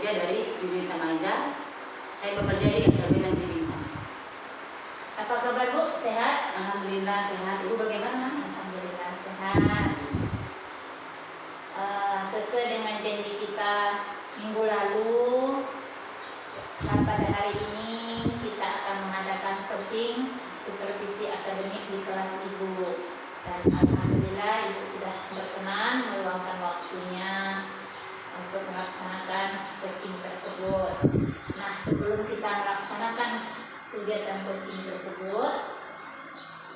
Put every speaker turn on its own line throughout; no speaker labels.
bekerja dari Unit Tamaza. Saya bekerja di SLB Negeri Bintang.
Apa kabar Bu? Sehat?
Alhamdulillah sehat. Ibu bagaimana?
Alhamdulillah sehat. Sesuai dengan janji kita minggu lalu, pada hari ini kita akan mengadakan coaching supervisi akademik di kelas Ibu. Dan alhamdulillah Ibu sudah berkenan meluangkan waktunya untuk melaksanakan coaching tersebut. Nah, sebelum kita melaksanakan kegiatan coaching tersebut,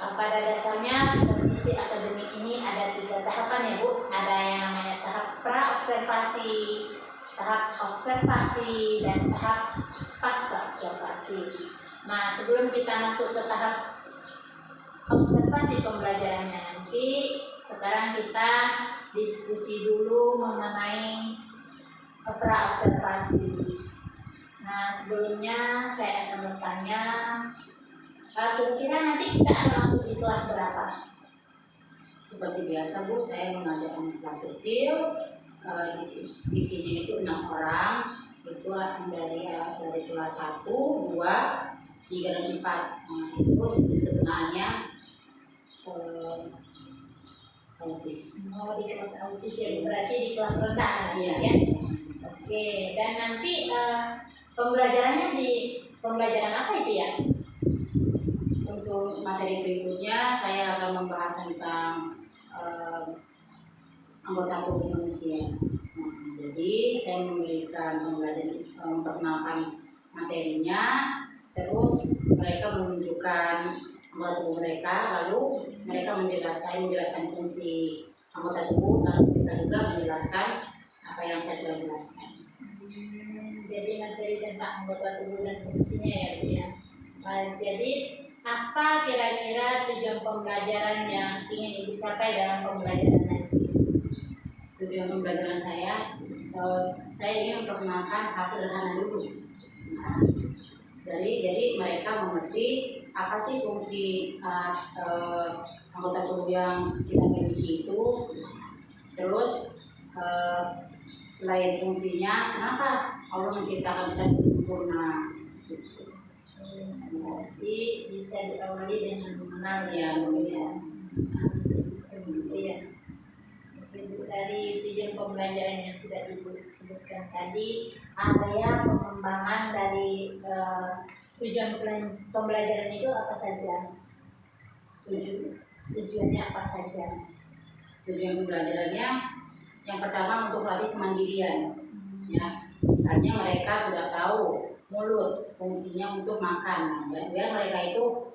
pada dasarnya supervisi akademik ini ada 3 tahapan ya Bu. Ada yang namanya tahap pra-observasi, tahap observasi, dan tahap pasca observasi. Nah, sebelum kita masuk ke tahap observasi pembelajarannya nanti, sekarang kita diskusi dulu mengenai pra-observasi. Nah, sebelumnya saya akan bertanya, kira-kira nanti kita akan masuk di kelas berapa?
Seperti biasa Bu, saya mengajarkan kelas kecil. Isinya itu 6 orang. Itu dari kelas 1, 2, 3, dan 4. Nah, itu sebenarnya autis.
Oh, di kelas autis ya, berarti di kelas rendah ya. Oke, dan nanti pembelajarannya di pembelajaran apa itu ya?
Untuk materi berikutnya saya akan membahas tentang anggota tubuh manusia. Nah, jadi saya memberikan pembelajaran, memperkenalkan materinya, terus mereka menunjukkan anggota tubuh mereka, lalu mereka menjelaskan fungsi anggota tubuh, lalu kita juga menjelaskan apa yang saya sudah jelaskan.
Jadi materi tentang anggota tubuh dan fungsinya ya Bu ya. Jadi apa kira-kira tujuan pembelajaran yang ingin Ibu capai dalam pembelajaran nanti?
Tujuan pembelajaran saya ingin memperkenalkan hal sederhana dulu. Nah, jadi mereka mengerti apa sih fungsi anggota tubuh yang kita miliki itu. Terus selain fungsinya, kenapa Allah menciptakan kita itu sempurna?
Jadi bisa diawali dengan mengenal
Ya.
Dari tujuan pembelajaran yang sudah disebutkan tadi, ada yang pengembangan dari tujuan pembelajaran itu apa saja? Tujuannya apa saja?
Tujuan pembelajarannya yang pertama untuk melatih kemandirian. Ya, misalnya mereka sudah tahu mulut fungsinya untuk makan, biar mereka itu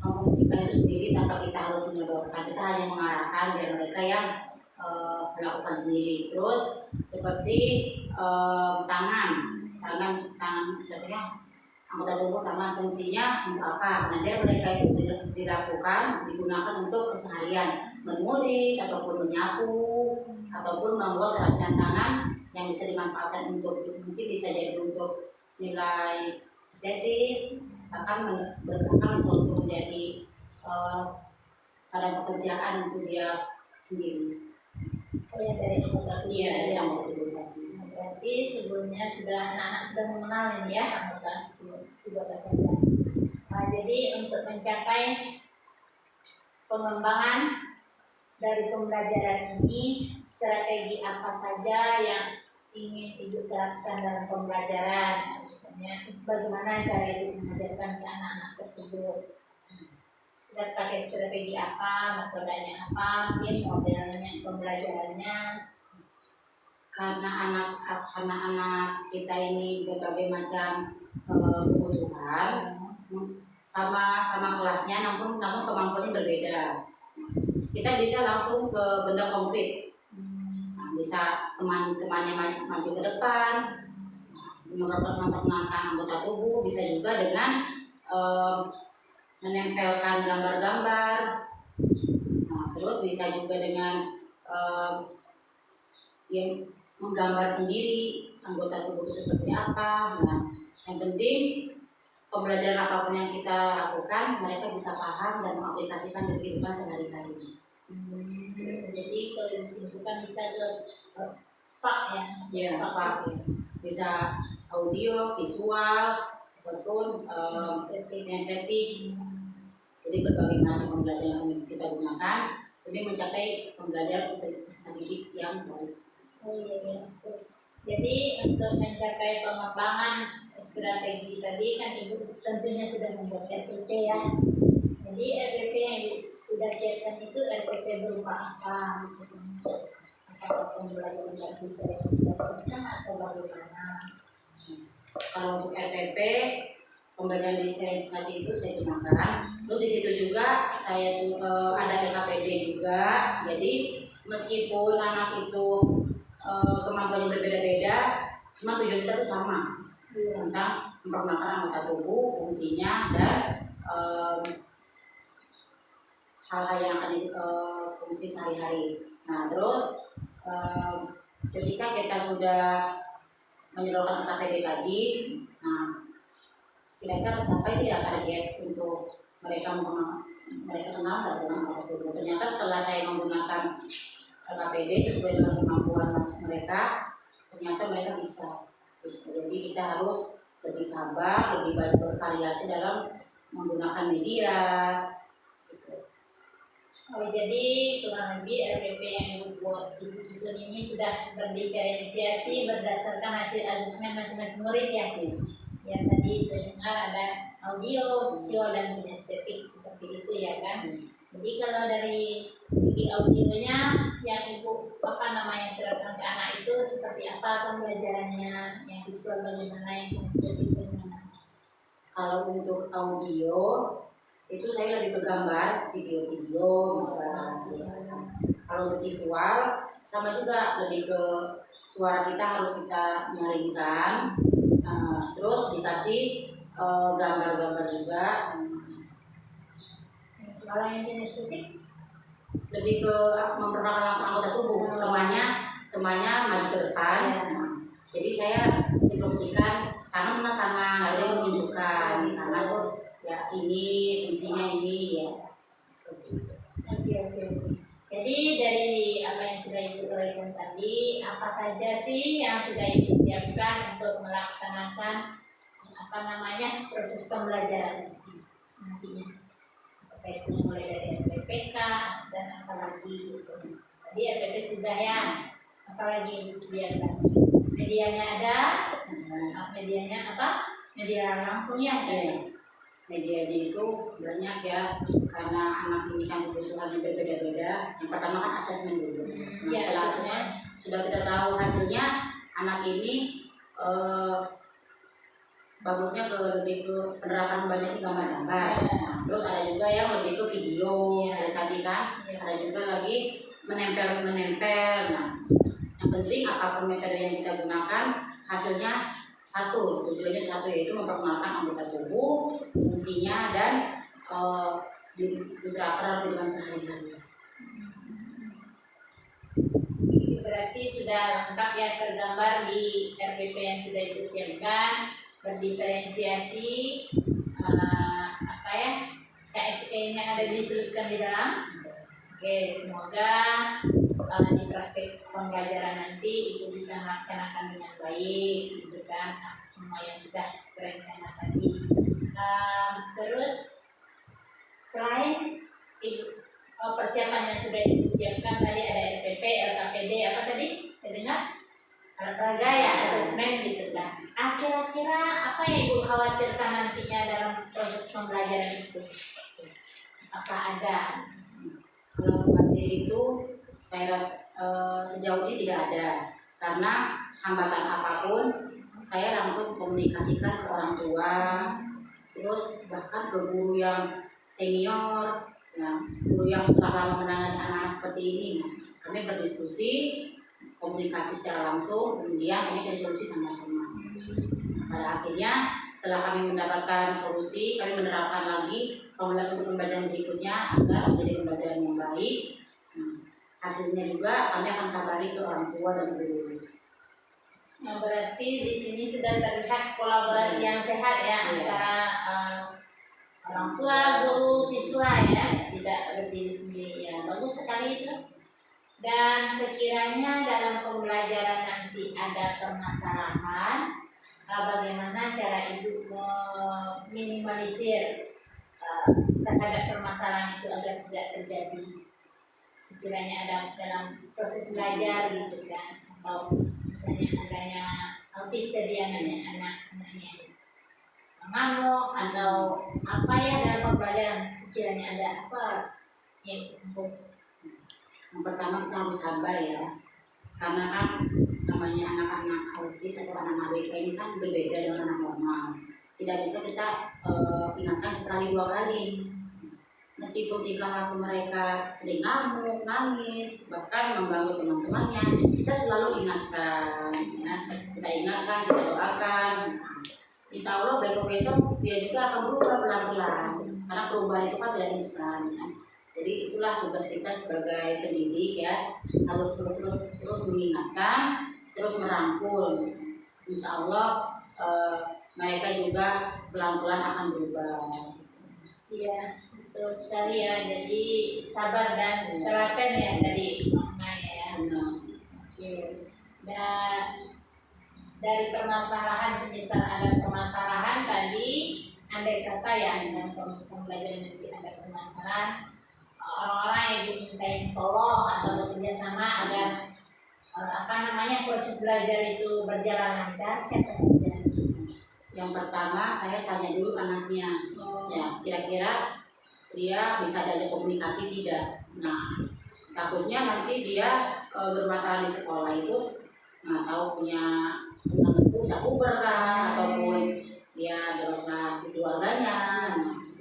memfungsikan itu sendiri tanpa kita harus menyodorkan. Kita hanya mengarahkan biar mereka yang melakukan sendiri. Terus seperti tangan contohnya anggota tubuh, tangan fungsinya untuk apa? Nah, biar mereka itu digunakan untuk keseharian, menulis ataupun menyapu ataupun membuat kerajinan tangan yang bisa dimanfaatkan untuk mungkin bisa jadi untuk nilai estetik, bahkan bisa untuk menjadi pada pekerjaan untuk dia sendiri.
Oh ya, dari anggota tubuh.
Iya, dari anggota tubuh.
Berarti sebelumnya anak-anak sudah mengenal ini ya anggota tubuh apa saja. Jadi untuk mencapai pengembangan dari pembelajaran ini, strategi apa saja yang ingin Ibu terapkan dalam pembelajaran? Misalnya bagaimana cara Ibu mengajarkan ke anak-anak tersebut? Pakai strategi apa, metodenya apa, mungkin modelnya pembelajarannya.
Karena anak-anak kita ini berbagai macam kebutuhan, sama kelasnya, namun kemampuannya berbeda. Kita bisa langsung ke benda konkret. Nah, bisa teman-temannya maju ke depan, memperkenalkan anggota tubuh, bisa juga dengan menempelkan gambar-gambar. Nah, terus bisa juga dengan yang menggambar sendiri anggota tubuh itu seperti apa. Nah, yang penting pembelajaran apapun yang kita lakukan, mereka bisa paham dan mengaplikasikan di kehidupan sehari-hari.
Jadi kalau disimpulkan bisa ke Pak ya.
Ya, apa sih? Bisa audio, visual, ataupun estetik. Jadi berbagai macam pembelajaran yang kita gunakan demi mencapai pembelajaran peserta didik yang baik.
Oh iya, iya. Jadi untuk mencapai pengembangan strategi tadi kan Ibu tentunya sudah membuat RPP ya. Jadi RPP yang Ibu sudah siapkan itu RPP berupa apa? Apakah pembelajaran yang diferensiasikan atau bagaimana?
Kalau untuk RPP pembelajaran diferensiasi itu saya gunakan. Lalu di situ juga saya ada LKPD juga. Jadi meskipun anak itu kemampuannya berbeda-beda, cuma tujuan kita tuh sama tentang memperkenalkan anggota tubuh, fungsinya dan hal-hal yang akan fungsi sehari-hari. Nah terus ketika kita sudah menyodorkan LKPD tadi, nah kira-kira tercapai tidak target untuk mereka kenal nggak dengan anggota tubuh. Ternyata setelah saya menggunakan LKPD sesuai dengan kemampuan mereka, ternyata mereka bisa. Jadi kita harus lebih sabar, lebih banyak bervariasi dalam menggunakan media.
Oh, jadi kurang lebih RPP yang Ibu buat Ibu susun ini sudah berdiferensiasi berdasarkan hasil asesmen masing-masing murid ya. Yang tadi saya dengar ada audio, visual dan kinestetik seperti itu ya kan. Jadi kalau dari segi audionya yang Ibu terapkan ke anak itu seperti apa pembelajarannya, yang visual bagaimana, yang kinestetik bagaimana?
Kalau untuk audio itu saya lebih ke gambar, video-video bisa. Kalau untuk visual sama juga, lebih ke suara kita harus kita nyaringkan, terus dikasih gambar-gambar juga.
Kalau yang kinestetik
lebih ke memperkenalkan langsung anggota tubuh, temannya maju ke depan. Jadi saya instruksikan tangan mana tangan, lalu dia menunjukkan tangan tuh ya ini fungsinya ini ya seperti itu.
Oke. Jadi dari apa yang sudah Ibu uraikan tadi, apa saja sih yang sudah Ibu siapkan untuk melaksanakan proses pembelajaran nantinya? Apakah itu mulai dari RPPK dan apalagi gitu. Tadi RPP sudah ya, apalagi Ibu sediakan? Medianya ada, medianya apa? Media langsungnya
ya. Medianya itu banyak ya, karena anak ini kan kebutuhannya berbeda-beda. Yang pertama kan asesmen dulu. Nah, setelah asesmen sudah kita tahu hasilnya, anak ini bagusnya lebih ke penerapan banyak gambar-gambar. Nah, terus ada juga yang lebih ke video, saya tadi kan. Ada juga lagi menempel. Nah, yang penting apapun metode yang kita gunakan, hasilnya satu, tujuannya satu, yaitu memperkenalkan anggota tubuh, fungsinya dan diterapkan dalam sehari-hari.
Berarti sudah lengkap ya tergambar di RPP yang sudah disiapkan, berdiferensiasi, KSE-nya ada diselipkan di dalam. Oke, semoga di praktik pembelajaran nanti itu bisa melaksanakan dengan baik, gitu kan, semua yang sudah terencana tadi. Terus selain persiapan yang sudah disiapkan tadi, ada RPP, LKPD, apa tadi? Saya dengar olahraga ya, asesmen gitu kan. Kira-kira apa yang Ibu khawatirkan nantinya dalam proses pembelajaran itu? Apa ada?
Kalau khawatir itu saya rasa sejauh ini tidak ada, karena hambatan apapun saya langsung komunikasikan ke orang tua, terus bahkan ke guru yang senior, ya, guru yang telah lama menangani anak-anak seperti ini. Kami berdiskusi, komunikasi secara langsung, kemudian kami cari solusi sama-sama. Pada akhirnya setelah kami mendapatkan solusi, kami menerapkan lagi untuk pembelajaran berikutnya agar menjadi pembelajaran yang baik. Hasilnya juga kami akan kabari ke orang tua dan guru.
Nah, berarti di sini sudah terlihat kolaborasi yang sehat ya, antara orang tua, guru, siswa ya, tidak berdiri sendiri ya. Bagus sekali itu. Dan sekiranya dalam pembelajaran nanti ada permasalahan, bagaimana cara ibu meminimalisir terhadap permasalahan itu agar tidak terjadi sekiranya ada dalam proses belajar gitu kan, atau misalnya adanya autis tadi anak-anaknya mengamuk atau apa ya dalam pembelajaran, sekiranya ada apa yang
Yang pertama kita harus sabar ya, karena kan namanya anak-anak autis atau anak ABK ini kan berbeda dengan anak normal. Tidak bisa kita ingatkan sekali dua kali. Meskipun tingkah laku mereka sering ngamuk, nangis, bahkan mengganggu teman-temannya, kita selalu ingatkan, ya. Kita ingatkan, kita doakan. Insya Allah besok-besok dia juga akan berubah pelan-pelan, karena perubahan itu kan tidak instan. Ya. Jadi itulah tugas kita sebagai pendidik ya, harus terus mengingatkan, terus merangkul. Insya Allah mereka juga pelan-pelan akan berubah.
Iya, betul sekali ya. Jadi sabar dan telaten ya dari maknanya ya. Oke. Dan dari permasalahan, semisal ada permasalahan tadi, andai kata ya dalam pembelajaran nanti ada permasalahan, orang-orang yang dimintain tolong atau bekerja sama agar proses belajar itu berjalan lancar, siapa yang
Yang pertama saya tanya dulu anaknya, ya kira-kira dia bisa diajak komunikasi tidak. Nah takutnya nanti dia bermasalah di sekolah itu nggak tahu punya puber kah, ataupun dia ada masalah di keluarganya.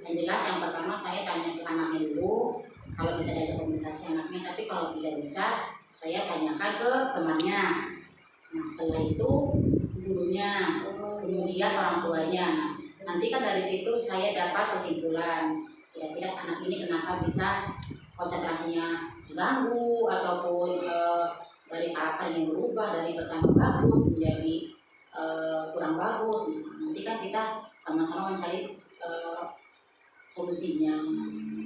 Yang jelas yang pertama saya tanya ke anaknya dulu kalau bisa diajak komunikasi anaknya, tapi kalau tidak bisa saya tanyakan ke temannya. Nah setelah itu gurunya, kemudian orang tuanya. Nanti kan dari situ saya dapat kesimpulan kira-kira anak ini kenapa bisa konsentrasinya terganggu, ataupun dari karakter yang berubah dari pertama bagus menjadi kurang bagus. Nanti kan kita sama-sama mencari solusinya.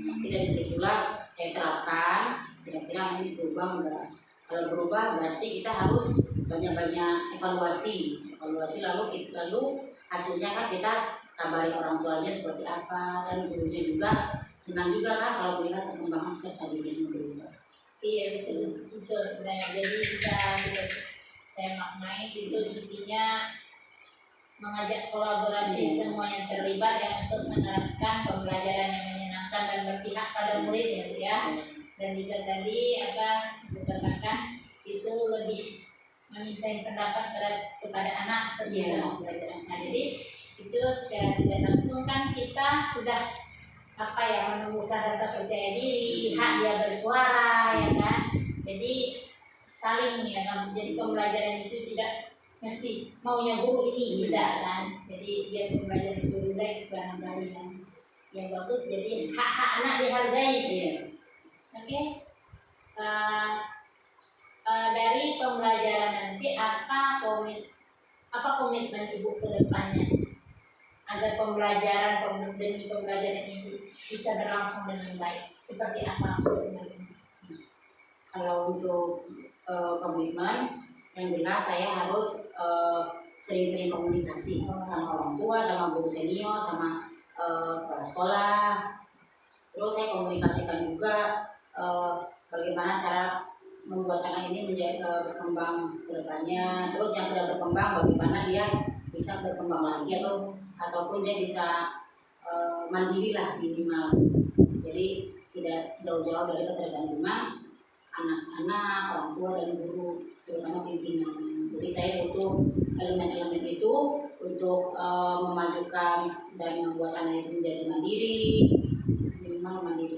Nanti dari situlah saya terapkan kira-kira ini berubah enggak. Kalau berubah berarti kita harus banyak-banyak evaluasi lalu hasilnya kan kita kabari orang tuanya seperti apa, dan gurunya juga senang juga kan kalau melihat perkembangan tadi dia berubah.
Iya betul. Nah, jadi bisa saya maknai itu intinya mengajak kolaborasi semua yang terlibat yang untuk menerapkan pembelajaran yang menyenangkan dan berpihak pada murid ya Bu ya. Dan juga tadi dikatakan itu lebih meminta pendapat kepada anak seperti itu. Nah, jadi itu secara tidak langsung kan kita sudah menumbuhkan rasa percaya diri, hak dia bersuara ya kan. Jadi saling ya kan. Jadi pembelajaran itu tidak mesti maunya guru ini tidak kan. Jadi biar pembelajaran itu relax barangkali kan. Yang bagus jadi hak-hak anak dihargai sih. Oke. Dari pembelajaran nanti apa komitmen ibu ke depannya agar demi pembelajaran ini bisa berlangsung dengan baik, seperti apa sebenarnya?
Kalau untuk komitmen yang jelas saya harus sering-sering komunikasi sama orang tua, sama guru senior, sama kepala sekolah. Terus saya komunikasikan juga bagaimana cara membuat anak ini menjadi berkembang ke depannya. Terus yang sudah berkembang bagaimana dia bisa berkembang lagi ataupun dia bisa mandiri lah minimal. Jadi tidak jauh-jauh dari ketergantungan anak-anak, orang tua dan guru, terutama pimpinan. Jadi saya butuh elemen-elemen itu untuk memajukan dan membuat anak itu menjadi mandiri, minimal mandiri.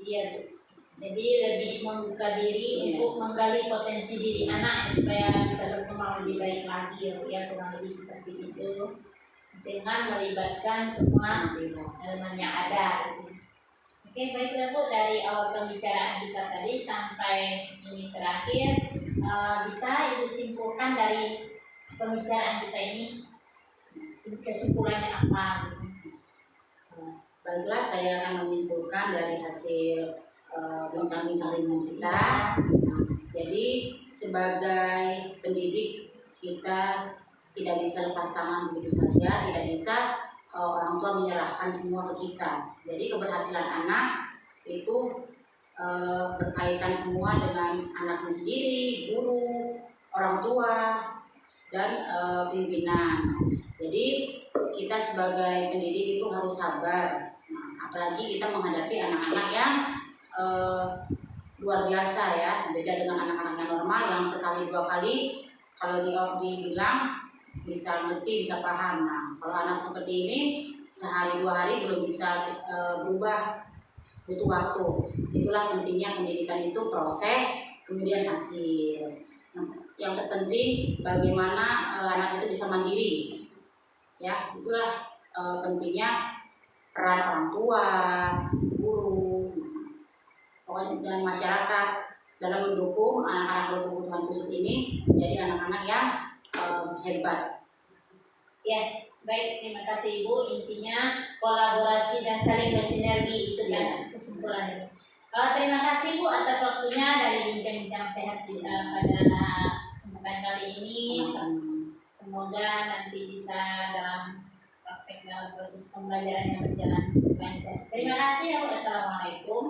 Iya, jadi lebih membuka diri untuk menggali potensi diri anak supaya bisa berkembang lebih baik lagi ya kurang lebih seperti itu, dengan melibatkan semua elemen yang ada. Oke, baiklah Bu, dari awal pembicaraan kita tadi sampai ini terakhir, bisa Ibu simpulkan dari pembicaraan kita ini kesimpulannya apa?
Baiklah, saya akan menyimpulkan dari hasil bincang-bincang dengan kita. Nah, jadi sebagai pendidik kita tidak bisa lepas tangan begitu saja, tidak bisa orang tua menyerahkan semua ke kita. Jadi keberhasilan anak itu berkaitan semua dengan anaknya sendiri, guru, orang tua, dan pimpinan. Jadi kita sebagai pendidik itu harus sabar. Nah, apalagi kita menghadapi anak-anak yang luar biasa ya, beda dengan anak-anak yang normal yang sekali dua kali kalau dibilang bisa ngerti, bisa paham. Nah, kalau anak seperti ini sehari dua hari belum bisa berubah, butuh waktu. Itulah pentingnya pendidikan itu proses kemudian hasil. Yang terpenting bagaimana anak itu bisa mandiri. Ya, itulah pentingnya peran orang tua, guru, pokoknya dan masyarakat dalam mendukung anak-anak berkebutuhan khusus ini menjadi anak-anak yang hebat.
Ya, baik, terima kasih Ibu. Intinya kolaborasi dan saling bersinergi itu kan kesimpulannya. Terima kasih Bu atas waktunya dari bincang-bincang sehat kita pada kesempatan kali ini. Semoga nanti bisa dalam praktek dalam proses pembelajaran yang berjalan lancar. Terima kasih ya Bu. Assalamualaikum.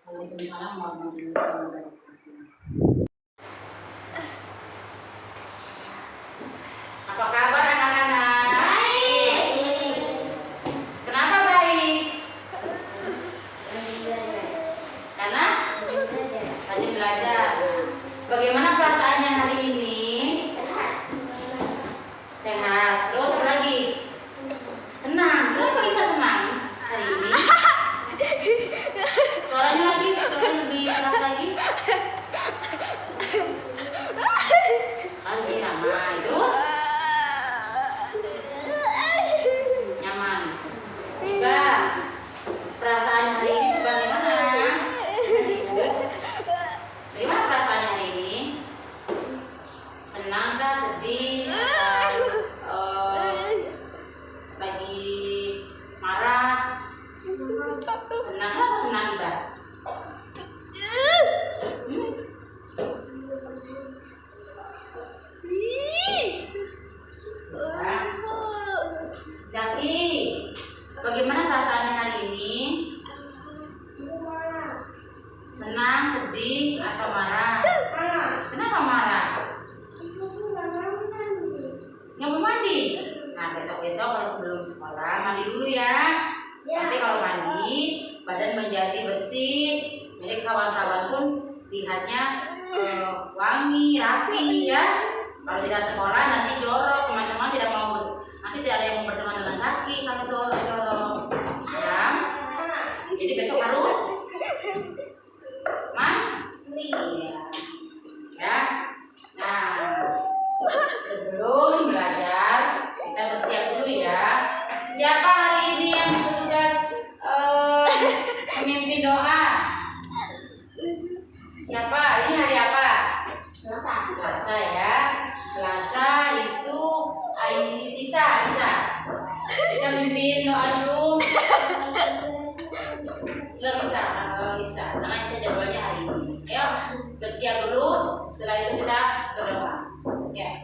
Waalaikumsalam warahmatullahi wabarakatuh. Apa kabar anak-anak? Baik. Kenapa baik? Karena rajin belajar. Bagaimana perasaannya hari ini? Sehat. Terus apa lagi? Senang. Kenapa bisa senang hari ini? Suaranya lebih keras lagi. Masih ramai. Terus nyaman. Juga perasaan hari ini sebagaimana? Bagaimana perasaannya hari ini? Senangkah, sedih, lagi marah? Senang apa senang Mbak? Zaki, bagaimana perasaannya hari ini? Senang, sedih, atau marah? Kenapa marah? Nggak mau mandi? Nah, besok-besok kalau sebelum sekolah mandi dulu ya. Nanti kalau mandi, badan menjadi bersih. Jadi kawan-kawan pun lihatnya wangi, rapi ya. Kalau tidak sekolah nanti jorok, teman-teman tidak mau, nanti tidak ada yang mau berteman dengan Zaki kalau jorok-jorok. Ya. Jadi besok harus mandi. Ya. Nah, sebelum belajar kita bersiap dulu ya. Siapa hari ini yang bertugas memimpin doa? Siapa? Ini hari apa? Selasa ya. Selasa itu Isa. Kita mimpin doa dulu. Nggak bisa, Isa. Karena Isa jadwalnya hari ini. Ayo, bersiap dulu. Setelah itu kita berdoa. Ya.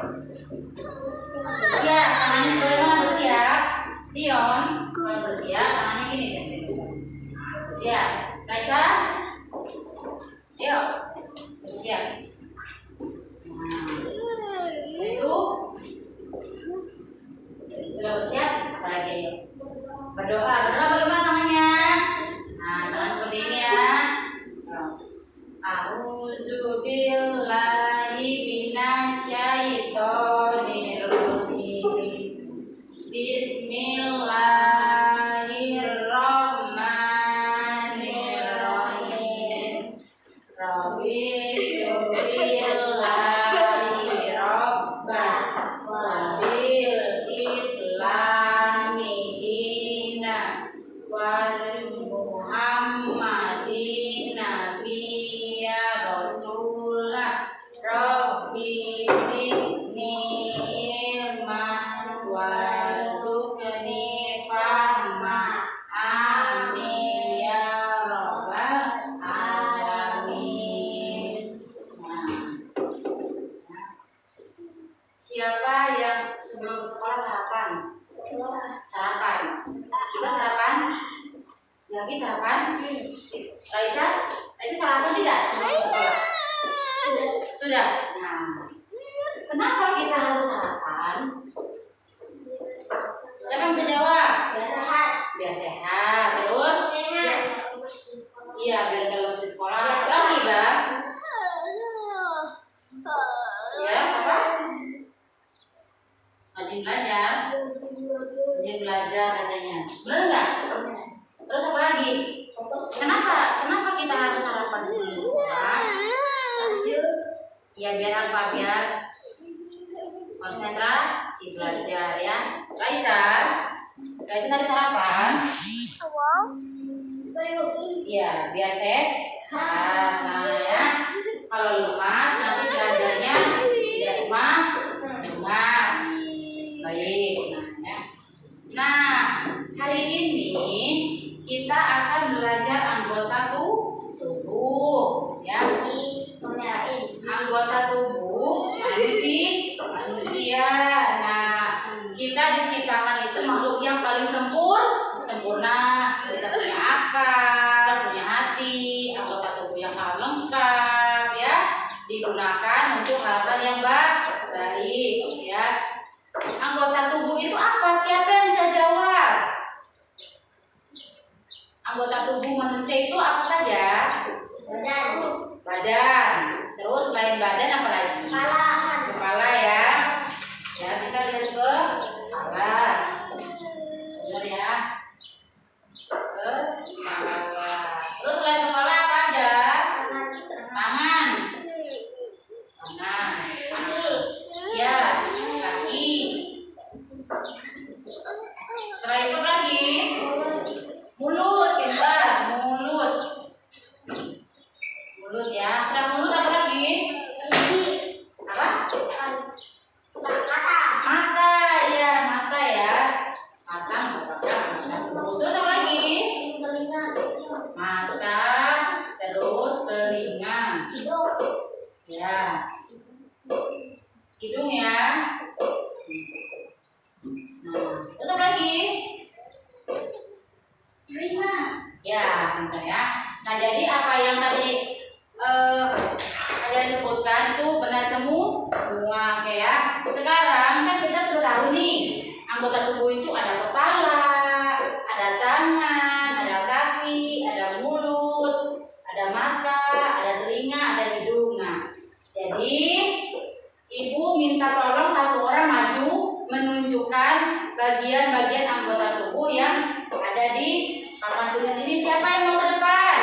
Bersiap, tangannya bagaimana bersiap? Dion, kalau bersiap tangannya gini. Bersiap. Raisa, yuk bersiap. Setelah itu sudah bersiap, apalagi yuk berdoa. Berdoa bagaimana tangannya? Nah, tangan seperti ini ya. A'udzu billahi minasyaitonir rajim. Bismillahirrahmanirrahim. Rabbi syubillahi rabbah wa bil islami dina Iba sarapan? Jaki sarapan? Raisa sarapan tidak sebelum sekolah? Sudah. Nah, kenapa kita harus sarapan? Siapa yang bisa jawab? Biar sehat. Terus? Iya, biar nggak lemes di sekolah. Apa lagi, Bang? Ya, apa? Rajin belajar katanya. Benar nggak? Terus apa lagi? Kenapa kita harus sarapan sebelum sekolah? Ya biar apa? Biar konsentrasi belajar ya. Raisa tadi sarapan? Iya, biar sehat. Nah ya, kalau lemas nanti belajarnya tidak semangat. Baik, nah ya. Nah, hari ini kita akan belajar anggota tubuh, ya. Anggota tubuh manusia. Nah, kita diciptakan itu makhluk yang paling sempurna. Kita punya akal, punya hati, anggota tubuh yang sangat lengkap, ya. Digunakan untuk hal-hal yang baik, ya. Anggota tubuh itu apa? Siapa yang bisa jawab? Anggota tubuh manusia itu apa saja? Badan. Terus selain badan apa lagi? Kepala ya. Ya, kita lihat ke kepala. Benar ya? Kepala. Terus selain kepala apa aja? Tangan. Ya, kaki. Selain itu lagi? Mulut, mulut ya. Setelah mulut apa lagi? Apa? Mata ya. Terus apa lagi? Mata, terus telinga. Ya. Hidung ya. Nah, terus apa lagi? Ya, bentar ya. Nah, jadi apa yang tadi kalian sebutkan itu benar semua, oke ya. Sekarang kan kita sudah tahu nih, anggota tubuh itu ada kepala, ada tangan, ada kaki, ada mulut, ada mata, ada telinga, ada hidung. Nah, jadi ibu minta tolong satu orang maju menunjukkan bagian-bagian anggota tubuh yang ada di papan tulis ini. Siapa yang mau ke depan?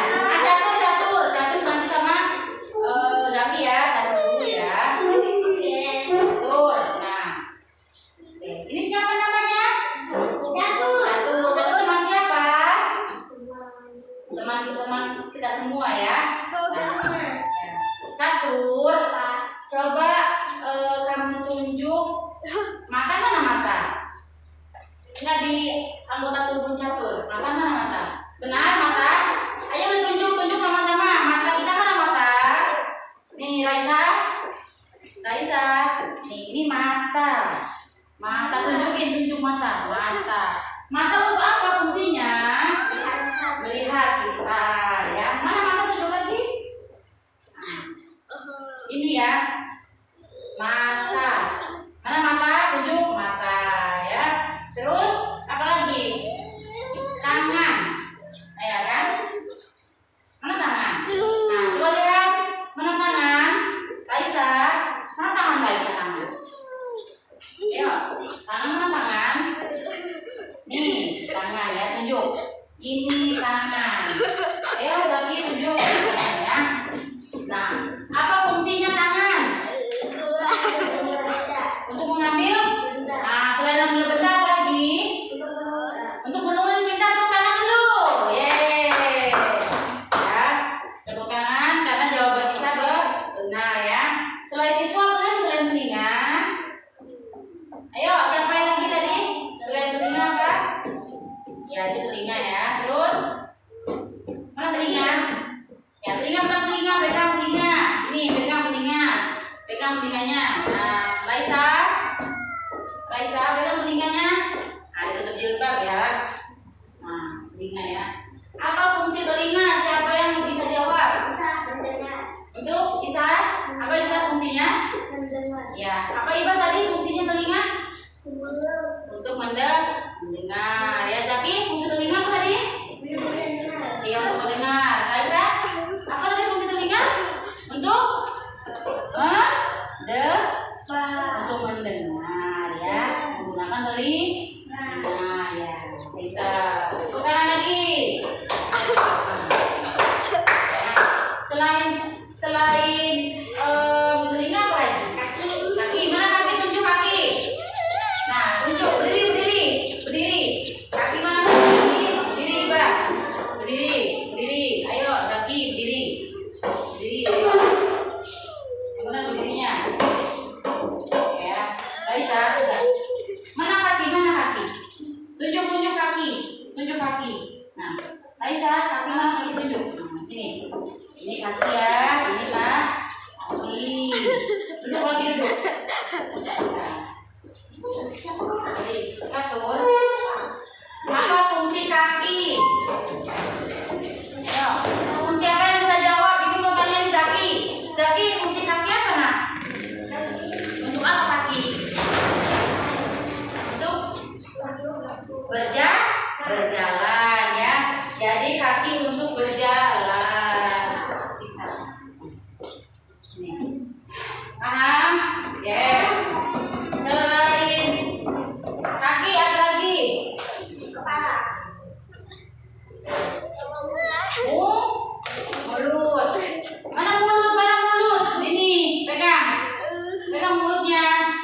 Catur nanti sama Zaki ya, satu dulu ya. Catur. Nah, ini siapa namanya? Catur teman siapa? Teman kita semua ya. Nah, Catur, coba kamu tunjuk mata. Mana mata? Enggak di anggota tubuh Catur. Mata? Benar mata? Ayo tunjuk sama-sama. Mata kita mana mata? Nih Raisa. Nih ini mata. Tunjuk mata. Mata untuk apa fungsinya? Melihat kita ya. Mana mata tunjuk lagi? Ini ya. Mata. Mana mata? Tunjuk mata ya. Terus apa lagi? Tangan. Ya kan? Mana tangan? Nah, coba lihat. Mana tangan? Raisa. Mana tangan Raisa? Ayo, tangan. Nih, tangan ya, tunjuk. Ini tangan. Ayo, lagi tunjuk tangannya. Nah, apa fungsinya tangan? Untuk mengambil. Nah, selain ambil benda apa lagi? Untuk menulis. Minta tepuk tangan dulu. Yeay. Ya, tepuk tangan karena jawaban Isa benar ya. Selain itu apa lagi selain telinga? Ayo, siapa yang lagi tadi? Selain telinga apa? Ya, itu telinga ya. Terus mana telinga? Ya, telinga bukan telinga, pegang telinga. Ini pegang telinganya. Nah, Raisa pegang telinganya. Nah, ditutup jilbab ya. Nah, telinga ya. Apa fungsi telinga? Siapa yang bisa jawab?
Bisa mendengar.
Untuk Isa, apa Isa fungsinya?
Mendengar.
Ya, apa Iba tadi fungsinya telinga?
Mendengar.
Untuk mendengar. Ya, Zaki, fungsi telinga apa tadi?
Mendengar.
Iya, untuk mendengar. Raisa, apa tadi fungsi telinga? Untuk untuk mendengar ya, menggunakan telinga ya. Kita bukan lagi. Selain telinga apa lagi? Kaki. Mana kaki? Tunjuk kaki. Nah, tunjuk. Berdiri. Kaki mana? Berdiri, Mbak. Berdiri. Ayo, Zaki, berdiri. Ayo. Mana berdirinya? Ya. Raisa, udah. Mana kaki? Tunjuk kaki. Nah, Raisa, kaki mana kaki tunjuk? Nah, ini kaki ya. Inilah kaki. Duduk lagi. Nah. Catur. Apa fungsi kaki? Ayo, fungsi apa yang bisa jawab? Ibu mau tanya nih Zaki. Zaki, fungsi kaki apa nak? Untuk apa kaki? Untuk berjalan ya. Jadi kaki untuk berjalan. Bisa. Nih. Paham? Oke. Selain kaki apa lagi?
Kepala.
Mulut. Mana mulut? Ini, pegang mulutnya.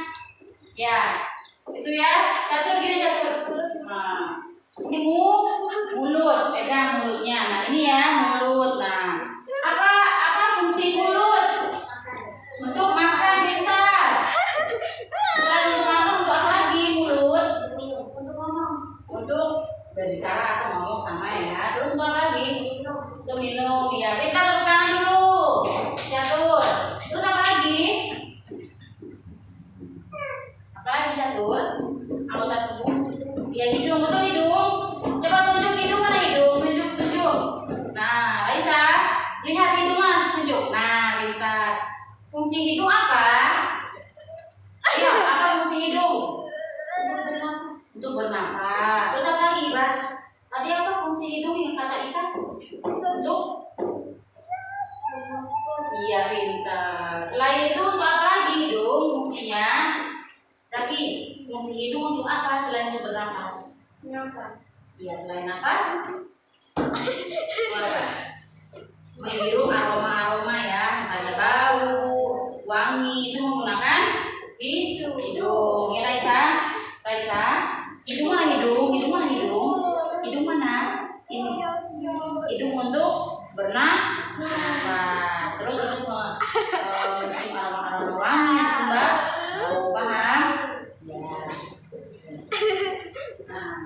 Ya, itu ya. Catur gini catur. Nah, ini mulut, pegang mulutnya. Nah, ini ya mulut. Nah, apa fungsi mulut? Untuk makan, pintar. Selain untuk makan, untuk apa lagi mulut?
Untuk ngomong.
Untuk berbicara atau ngomong sama ya. Terus untuk apa lagi? Untuk minum. Ya, kita tepuk tangan dulu. Catur. Terus apa lagi? Apa lagi catur? Anggota tubuh. Ya, hidung. Betul hidung. Coba tunjuk hidung, mana hidung? Tunjuk. Nah, Raisa, lihat hidung mana? Tunjuk. Nah, pintar. Fungsi hidung apa? Ayo, apa fungsi hidung? Untuk bernafas. Terus apa lagi, Bas? Tadi apa fungsi hidung yang kata Isa? Untuk? Iya, pintar. Selain itu untuk apa lagi hidung fungsinya? Tapi fungsi hidung untuk apa selain untuk bernafas?
Nafas.
Iya, selain nafas. Menghirup aroma ya, misalnya bau, wangi, itu menggunakan hidung. Ya, Raisa, hidung mana? Hidung mana? Ini. Hidung untuk bernafas. Terus untuk mencium aroma wangi, Mbak. Paham? Ya. Nah.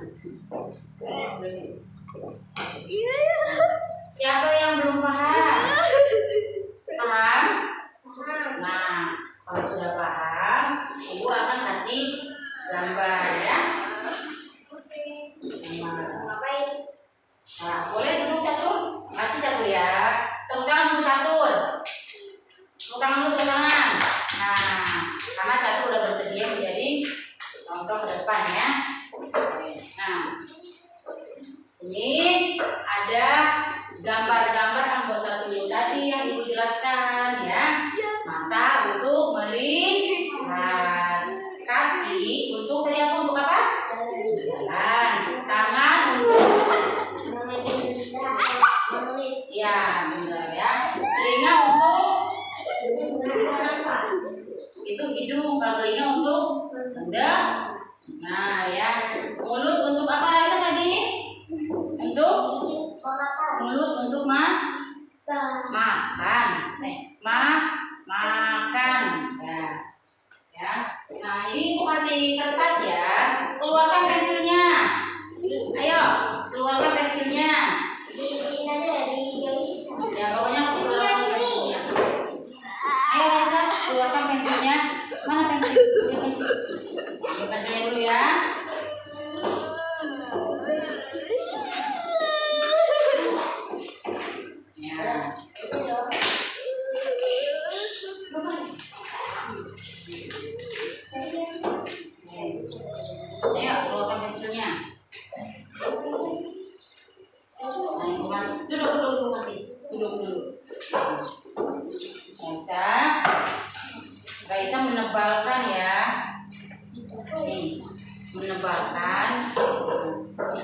Siapa yang belum paham? Paham? Nah, kalau sudah paham, Ibu akan kasih gambar ya.
Ngapain?
Nah, boleh duduk catur? Kasih catur ya. Tepuk tangan untuk catur. Tepuk tangan. Nah, karena catur udah bersedia menjadi contoh ke depan ya. Nah, ini ada gambar-gambar anggota tubuh tadi yang Ibu jelaskan ya. Mata untuk melihat, kaki untuk untuk apa? Jalan. Tangan untuk
menulis.
ya, benar ya. Telinga untuk itu hidung, kalau telinga untuk mendengar. Nah ya, mulut untuk apa Raisa tadi? Untuk mulut untuk makan. Makan. Ya. Nah, ini Ibu kasih kertas ya. Keluarkan pensilnya. Ayo, keluarkan pensilnya. Ya, pokoknya keluarkan pensilnya. Ayo Raisa, keluarkan pensilnya. Mana pensil? Pensilnya dulu ya.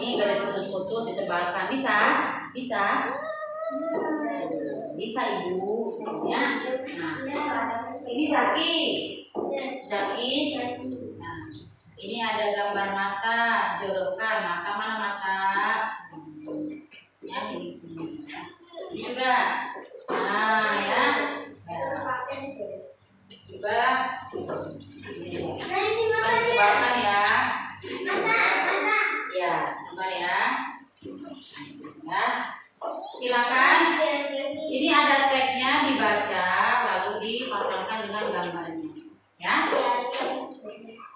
ini garis putus-putus ditebalkan. Bisa? Bisa? Bisa Ibu. Ya. Nah, ini Zaki. Zaki. Nah, ini ada gambar mata. Jodohkan mata, mana mata? Ya, ini sini. Ini juga. Nah, ya. Coba. Tebalkan ya. Ya, sabar ya. Ya. Silakan. Ini ada teksnya dibaca lalu dipasangkan dengan gambarnya. Ya.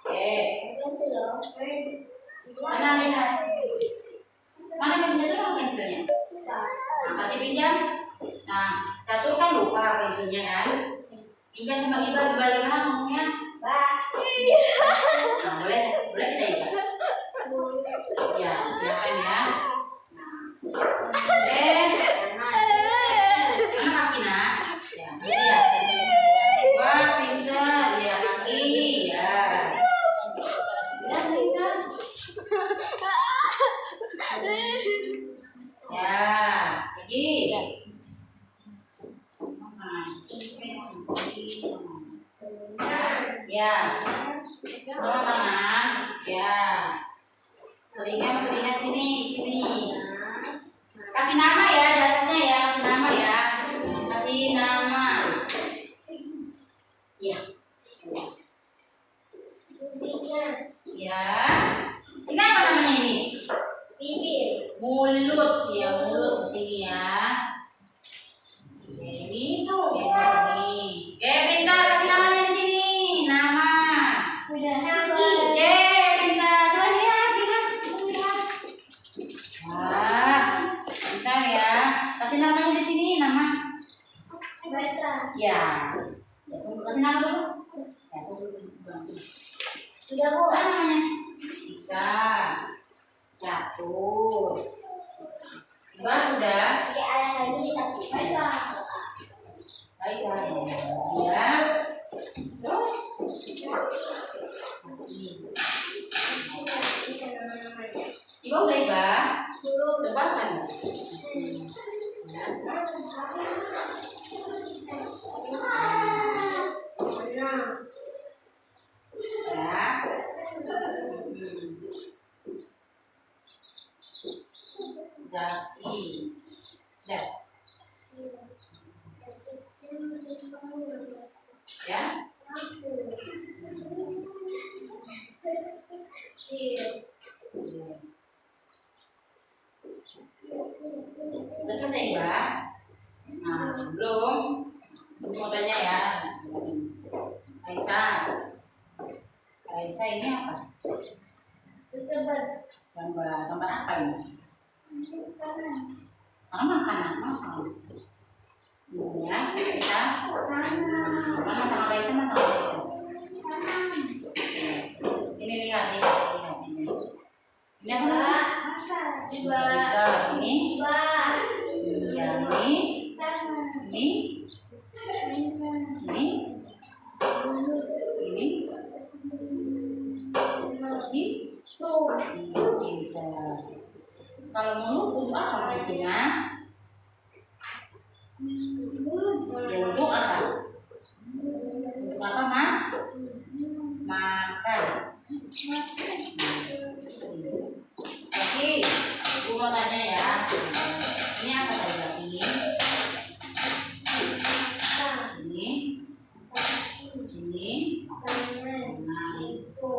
Oke. Mana lihat? Mana pensilnya tuh? Pensilnya. Nah, kasih pinjam. Nah, catur kan lupa pensilnya kan? Pinjam sama Iba bagaimana ngomongnya? Nah, boleh kita Iba. Ya, silakan ya. Mana kaki nak? Ya, kaki ya. Wah, pintar. Ya, kaki. Ya. Ya, bisa. Ya, kaki. Ya. Sama tangan. Ya. Telinga sini. Kasih nama ya di atasnya ya, kasih nama ya. Kasih nama. Ya. Ya. Ini apa namanya ini?
Bibir.
Mulut. Ya, mulut di sini ya. Oke, ini ini. Oke, pintar kasih namanya di sini. Nama. Oke, pintar. Coba lihat. Wah, pintar ya. Kasih namanya di sini, nama. Ya. Ya, tunggu kasih nama dulu. Ya, tunggu.
Sudah Bu.
Apa namanya? Bisa. Catur. Udah.
Oke, ada lagi dikasih.
Raisa. Ya. Terus. Iba udah Iba. Tebalkan. Ya. Zaki. Dah. Ya. Udah selesai Mbak? Nah, belum mau tanya ya. Raisa ini apa? Gambar apa ini? Makanan. Ya, kita mana tangan Raisa, Ini lihat ini. Ini apa?
Juga.
Ini. Ya, ini. Kalau mulut untuk apa maksudnya? Ya untuk apa? Untuk apa makan. Oke, aku mau tanya ya. Ini apa saja ini? Nah, itu.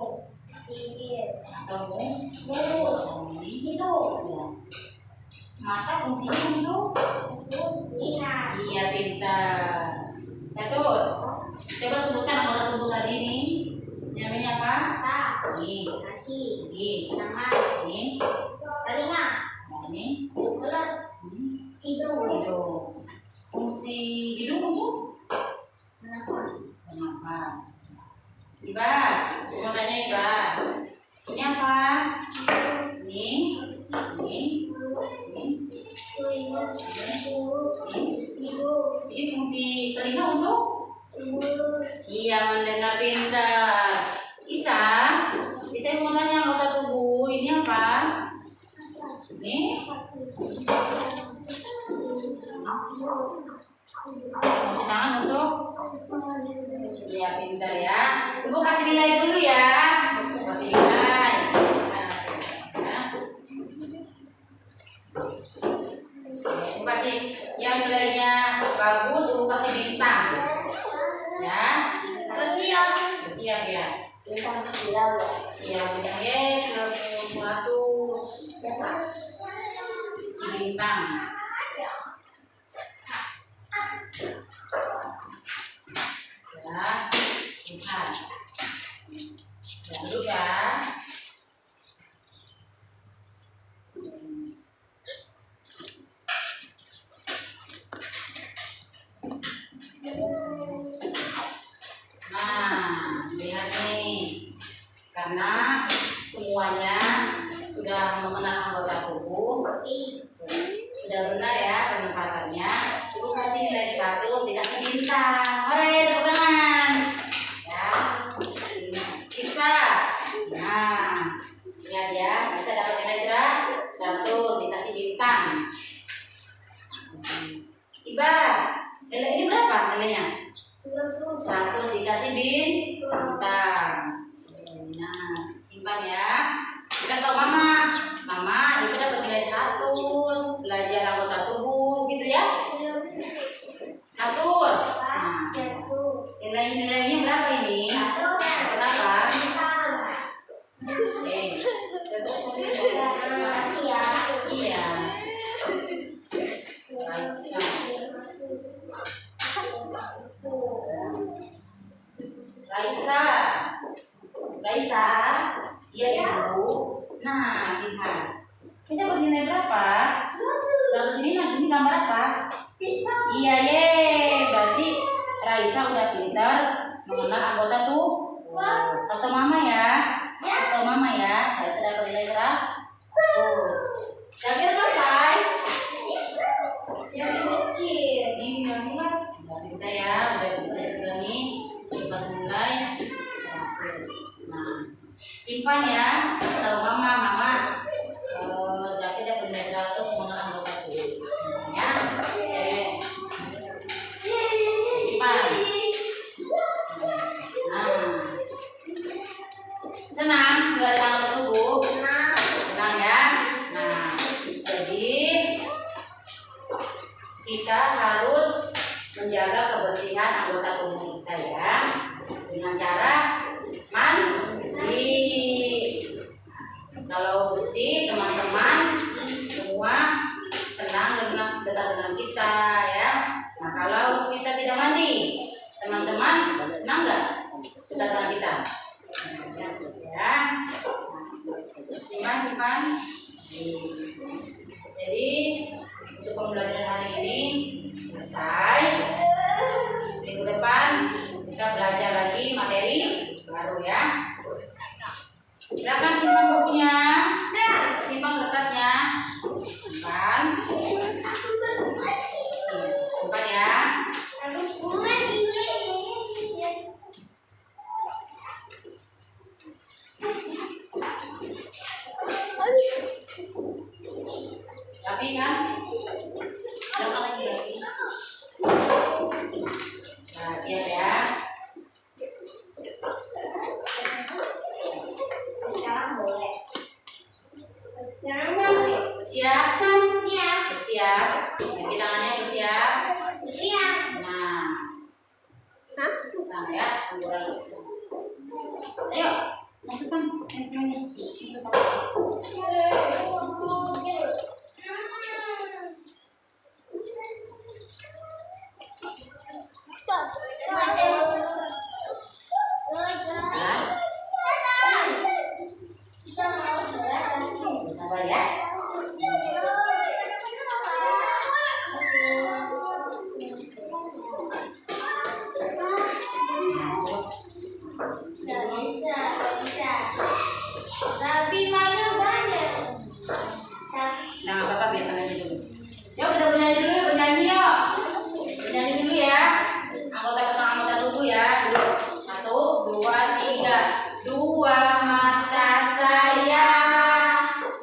Atau ini itu. Ya. Mata fungsinya untuk iya pintar. Catur. Coba sebutkan nomor satu untuk tadi ini. Namanya apa? Ini. Ini. Ini.
Telinga.
Ini.
Mulut.
Hidung. Fungsi hidung untuk
Bernafas.
Iba, mau tanya Iba. Ini apa? Ini. Ini fungsi telinga untuk? Iya, mendengar pintar. Isa mau tanya anggota tubuh ini apa? kasih nilai dulu ya. Kasih nilai. Nah, Ibu kasih yang nilainya bagus, Ibu kasih bintang. Ya,
Siap.
siap ya.
Bintang bilau ya.
Iya, bintang yes, 100. Si bintang. Ya, lihat. Ya, dulu ya. Nah, lihat nih. Karena semuanya sudah mengenal anggota tubuh, sudah benar ya penempatannya. Ibu kasih nilai 100, dikasih bintang. Hore, tepuk tangan. Ya, bisa. Nah, lihat ya, bisa dapat nilai 100, dikasih bintang. Iba, nilai ini berapa nilainya? 100 dikasih bintang. Nah, simpan ya. Kita tahu mama, ibu dapat nilai 100, belajar anggota tubuh, gitu ya. 1. Nah, nilainya berapa ini? Berapa?
Makasih ya.
Iya. Raisa. Raisa. Raisa. Iya ibu. Nah, lihat. Kita bernilai berapa? 100 ini gambar apa? Iya, ye. Berarti Raisa udah pintar mengenal anggota tuh. Kasih mama ya. Kasih mama ya. Raisa dapat nilai 100. Jadi selesai.
Jadi kecil.
Ini udah pintar ya. Udah bisa juga nih. Coba nilai 100. Nah, simpan ya. Kalau mama Jaki dapat nilai 100 mengenal anggota tubuh. Ya. Oke. Simpan. Nah. Senang belajar anggota tubuh. Senang ya. Nah, jadi kita harus menjaga kebersihan anggota tubuh kita ya. Dengan cara mandi. Kalau bersih, teman-teman semua senang dekat dengan kita ya. Nah, kalau kita tidak mandi, teman-teman senang nggak dekat dengan kita? Ya. Simpan. Jadi untuk pembelajaran hari ini selesai. Minggu depan kita belajar lagi materi baru ya. Silakan simpan bukunya, simpan kertasnya, simpan ya.
Harus bulan ini.
Tapi kan, jangan lagi lagi. Nah, siap ya.
Sekarang boleh. Sekarang boleh.
Bersiap. Cuci tangannya bersiap. Nah, ya, tunggu Raisa. Ayo, masukkan pensilnya. Masukkan kertas. Sabar ya.
Tapi mana banyak.
Nah, Bapak biarkan aja dulu. Yuk, kita bernyanyi dulu, bernyanyi yuk. Bernyanyi dulu ya. Anggota tubuh ya. 1, 2, 3. 2 mata saya,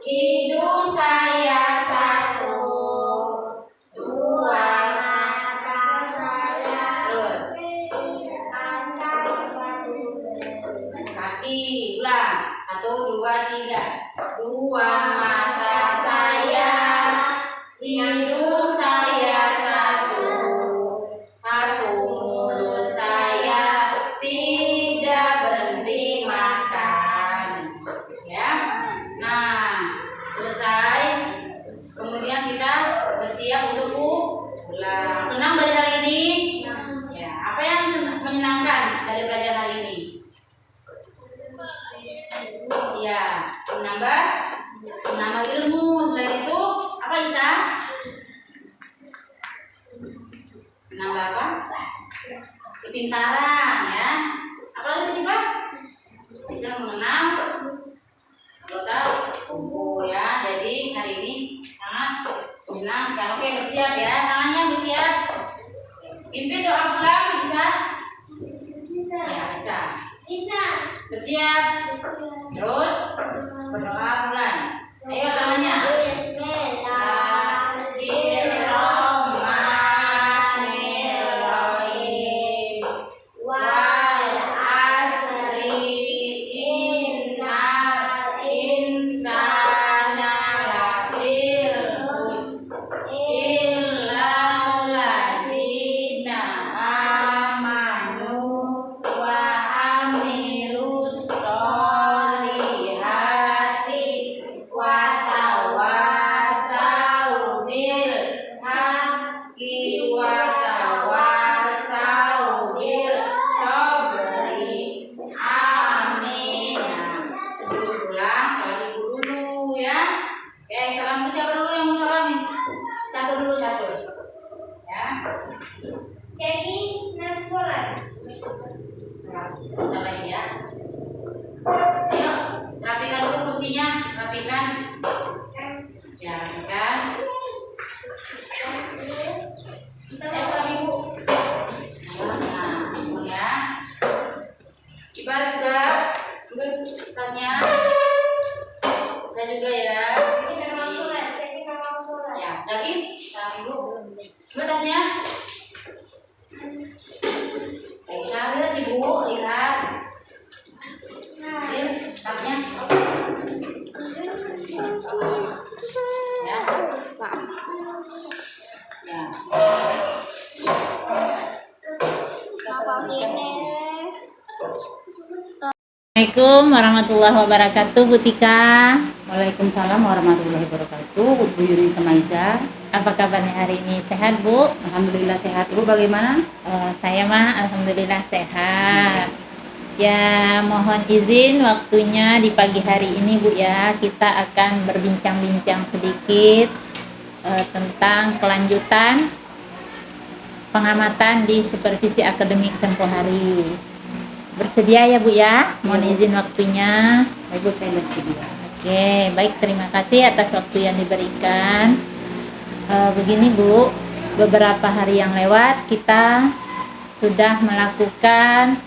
hidung saya 1. 2
Mata saya.
terus.
Atas batu.
tambah apa? Kepintaran ya. Apalagi tadi Pak? Bisa mengenal anggota tubuh ya. Jadi hari ini sangat senang. Oke, bersiap ya. Tangannya bersiap. Pimpin doa pulang bisa?
Bisa.
Ya bisa.
Bisa.
Bersiap. Terus berdoa mulai. Ayo tangannya. Bismillahirrahmanirrahim. Wal asri innal insana lafi khusr illal ladzina amanu wa amilus sholihati wa tawasau bil haqqi wa tawasau bil sabri. Amin. Nah, sebelum pulang salam ibu dulu ya. Oke, salam siapa dulu yang mau salamin? Satu dulu satu. Ya.
Jadi nasolat.
Sebentar lagi ya. Ayo, rapikan dulu kursinya, rapikan. Ya, rapikan. Salam ibu. Nah, ya. Ibar juga tasnya. Saya juga ya.
Kita mau sholat. Kita mau sholat.
Ya, jadi salam ibu. Juga tasnya. Bisa lihat ibu, lihat. Lihat tasnya. Ya. Ya.
Assalamualaikum warahmatullahi wabarakatuh, Bu Tika.
Waalaikumsalam warahmatullahi wabarakatuh. Bu Yuri Temaiza.
Apa kabarnya hari ini? Sehat, Bu?
Alhamdulillah sehat. Ibu bagaimana?
Saya mah alhamdulillah sehat. Ya, mohon izin waktunya di pagi hari ini, Bu ya. Kita akan berbincang-bincang sedikit tentang kelanjutan pengamatan di supervisi akademik tempoh hari. Bersedia ya, Bu ya? Mohon izin waktunya.
Baik Bu, saya bersedia.
Oke, baik, terima kasih atas waktu yang diberikan. Begini Bu, beberapa hari yang lewat kita sudah melakukan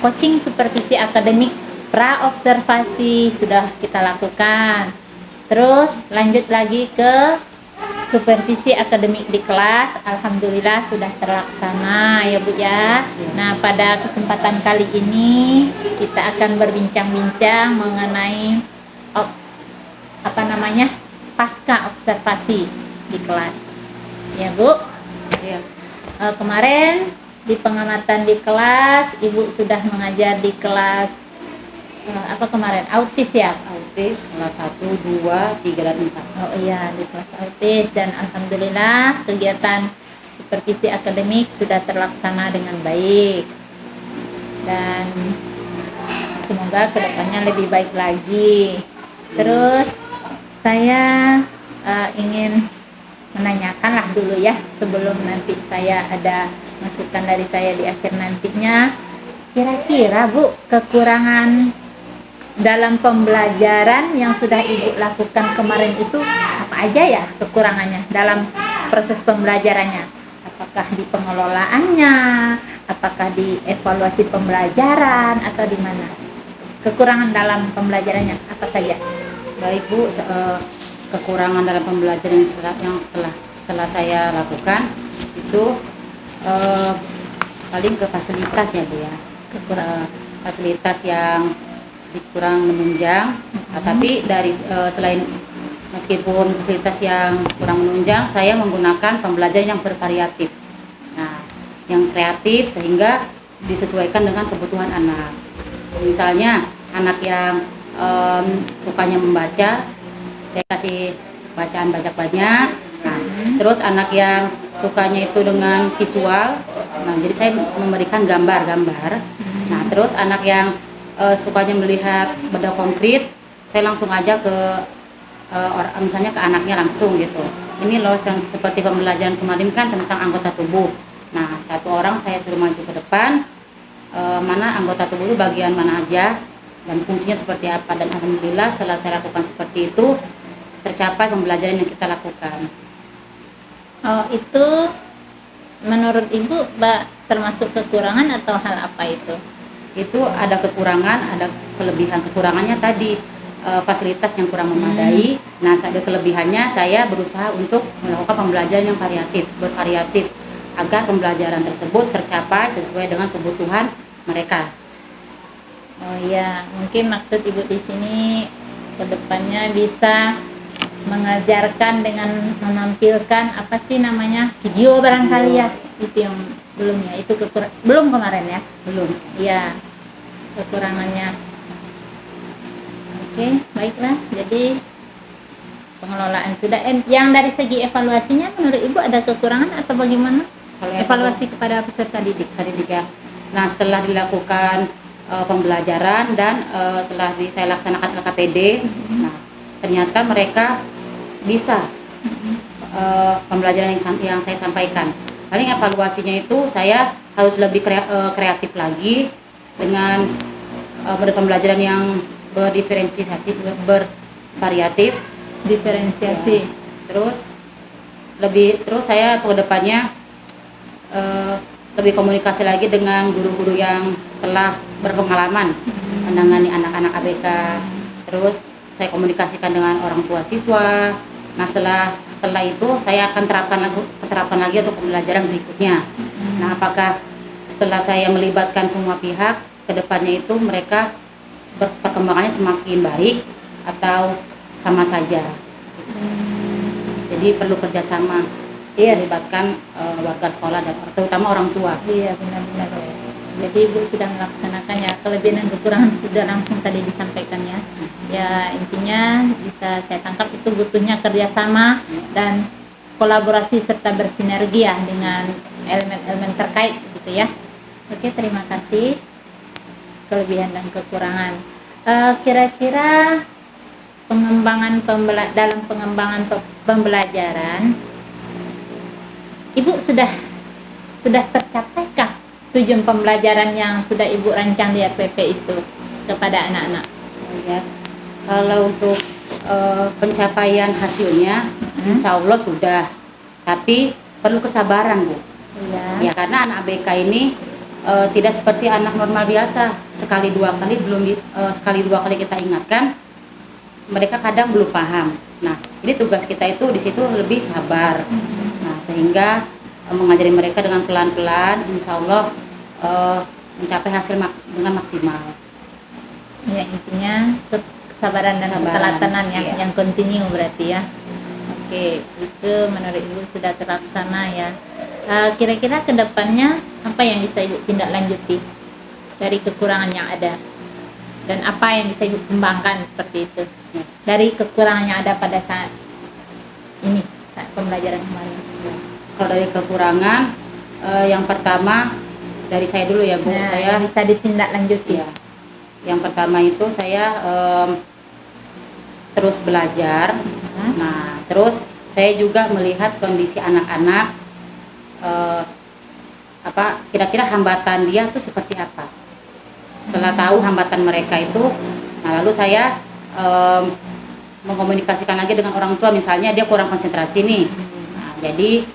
coaching supervisi akademik pra-observasi sudah kita lakukan. Terus lanjut lagi ke supervisi akademik di kelas, alhamdulillah sudah terlaksana ya Bu ya. Nah, pada kesempatan kali ini kita akan berbincang-bincang mengenai pasca observasi di kelas. Ya Bu.
Ya.
Kemarin di pengamatan di kelas, Ibu sudah mengajar di kelas autis ya?
Autis kelas 1, 2, 3 dan 4.
Oh iya, di kelas autis, dan alhamdulillah kegiatan supervisi akademik sudah terlaksana dengan baik. Dan semoga kedepannya lebih baik lagi. Terus saya ingin menanyakan lah dulu ya, sebelum nanti saya ada masukan dari saya di akhir nantinya. Kira-kira Bu, kekurangan dalam pembelajaran yang sudah Ibu lakukan kemarin itu apa aja ya kekurangannya dalam proses pembelajarannya? Apakah di pengelolaannya, apakah di evaluasi pembelajaran, atau di mana? Kekurangan dalam pembelajarannya apa saja?
Baik Bu, kekurangan dalam pembelajaran yang setelah saya lakukan itu paling ke fasilitas ya Bu ya. Fasilitas yang sedikit kurang menunjang, tapi dari selain meskipun fasilitas yang kurang menunjang, saya menggunakan pembelajaran yang bervariatif, nah, yang kreatif sehingga disesuaikan dengan kebutuhan anak. Misalnya anak yang sukanya membaca, saya kasih bacaan banyak-banyak. Nah, terus anak yang sukanya itu dengan visual, nah jadi saya memberikan gambar-gambar. Nah, terus anak yang sukanya melihat benda konkret, saya langsung aja ke misalnya ke anaknya langsung gitu. ini loh seperti pembelajaran kemarin kan tentang anggota tubuh. Nah, satu orang saya suruh maju ke depan, mana anggota tubuh itu bagian mana aja dan fungsinya seperti apa, dan alhamdulillah setelah saya lakukan seperti itu tercapai pembelajaran yang kita lakukan.
Oh, itu menurut Ibu termasuk kekurangan atau hal apa itu?
Itu ada kekurangan, ada kelebihan. Kekurangannya tadi fasilitas yang kurang memadai. Nah, ada kelebihannya saya berusaha untuk melakukan pembelajaran yang bervariatif agar pembelajaran tersebut tercapai sesuai dengan kebutuhan mereka.
Oh iya, mungkin maksud Ibu di sini kedepannya bisa mengajarkan dengan menampilkan apa sih namanya video barangkali ya, itu yang belum ya, itu belum kemarin ya,
Belum.
iya kekurangannya. Oke, baiklah, jadi pengelolaan sudah. Yang dari segi evaluasinya menurut Ibu ada kekurangan atau bagaimana?
Kalau
Evaluasi kepada peserta didik
ya. Nah, setelah dilakukan pembelajaran dan telah saya laksanakan LKPD, nah ternyata mereka bisa pembelajaran yang saya sampaikan. Paling evaluasinya itu saya harus lebih kreatif lagi dengan pembelajaran yang berdiferensiasi, bervariatif,
diferensiasi.
ya. Terus saya ke depannya lebih komunikasi lagi dengan guru-guru yang telah berpengalaman menangani anak-anak ABK. Terus saya komunikasikan dengan orang tua siswa. Nah, setelah itu saya akan terapkan lagi untuk pembelajaran berikutnya. Nah, apakah setelah saya melibatkan semua pihak, kedepannya itu mereka perkembangannya semakin baik atau sama saja? Jadi perlu kerjasama, melibatkan warga sekolah dan terutama orang tua.
Iya, benar-benar. Jadi Ibu sudah melaksanakan ya, kelebihan dan kekurangan sudah langsung tadi disampaikan ya. Ya, intinya bisa saya tangkap itu butuhnya kerjasama dan kolaborasi serta bersinergi ya dengan elemen-elemen terkait gitu ya. Oke, terima kasih. Kelebihan dan kekurangan. Kira-kira dalam pengembangan pembelajaran, Ibu sudah tercapaikah tujuan pembelajaran yang sudah Ibu rancang di RPP itu kepada anak-anak?
Ya, kalau untuk pencapaian hasilnya, insya Allah sudah. Tapi perlu kesabaran, Bu.
Iya.
Ya, karena anak ABK ini tidak seperti anak normal biasa. Sekali dua kali kita ingatkan, mereka kadang belum paham. Nah, ini tugas kita itu di situ lebih sabar. Nah, sehingga mengajari mereka dengan pelan-pelan, insya Allah mencapai hasil dengan maksimal.
Ya, intinya kesabaran dan keteladanan
iya.
yang kontinu berarti ya. Oke, itu menurut Ibu sudah terlaksana ya. Kira-kira kedepannya apa yang bisa Ibu tindak lanjuti dari kekurangan yang ada, dan apa yang bisa Ibu kembangkan seperti itu dari kekurangan yang ada pada saat ini, saat pembelajaran kemarin?
Kalau dari kekurangan, yang pertama dari saya dulu ya, Bu. Saya
bisa ditindaklanjuti.
Ya. Yang pertama itu saya terus belajar. Nah, terus saya juga melihat kondisi anak-anak, kira-kira hambatan dia tuh seperti apa. Setelah tahu hambatan mereka itu, nah lalu saya mengkomunikasikan lagi dengan orang tua, misalnya dia kurang konsentrasi nih. Nah, jadi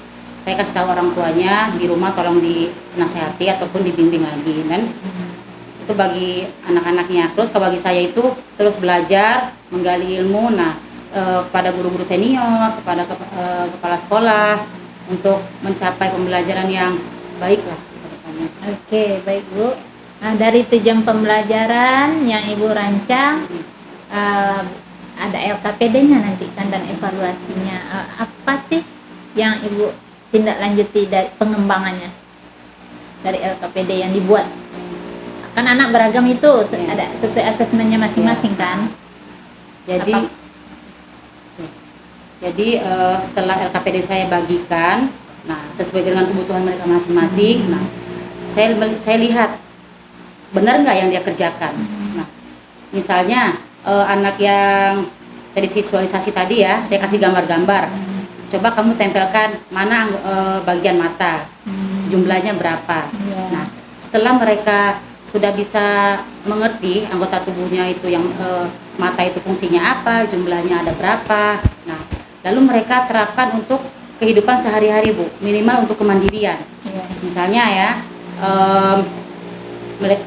saya kasih tahu orang tuanya di rumah tolong dinasehati ataupun dibimbing lagi, dan itu bagi anak-anaknya. Terus bagi saya itu terus belajar, menggali ilmu. Nah, kepada guru-guru senior, kepada kepala sekolah untuk mencapai pembelajaran yang baik lah.
Oke, baik Bu. Nah, dari tujuan pembelajaran yang Ibu rancang, ada LKPD-nya nanti kan dan evaluasinya. Apa sih yang Ibu tindak lanjuti dari pengembangannya dari LKPD yang dibuat? Kan anak beragam itu ada sesuai asesmennya masing-masing kan.
Jadi setelah LKPD saya bagikan, nah sesuai dengan kebutuhan mereka masing-masing, nah saya lihat benar nggak yang dia kerjakan. Nah, misalnya anak yang tadi visualisasi tadi ya, saya kasih gambar-gambar. coba kamu tempelkan mana bagian mata, jumlahnya berapa.
Iya.
Nah, setelah mereka sudah bisa mengerti anggota tubuhnya itu yang mata itu fungsinya apa, jumlahnya ada berapa. Nah, lalu mereka terapkan untuk kehidupan sehari-hari, Bu, minimal untuk kemandirian.
Iya.
Misalnya ya,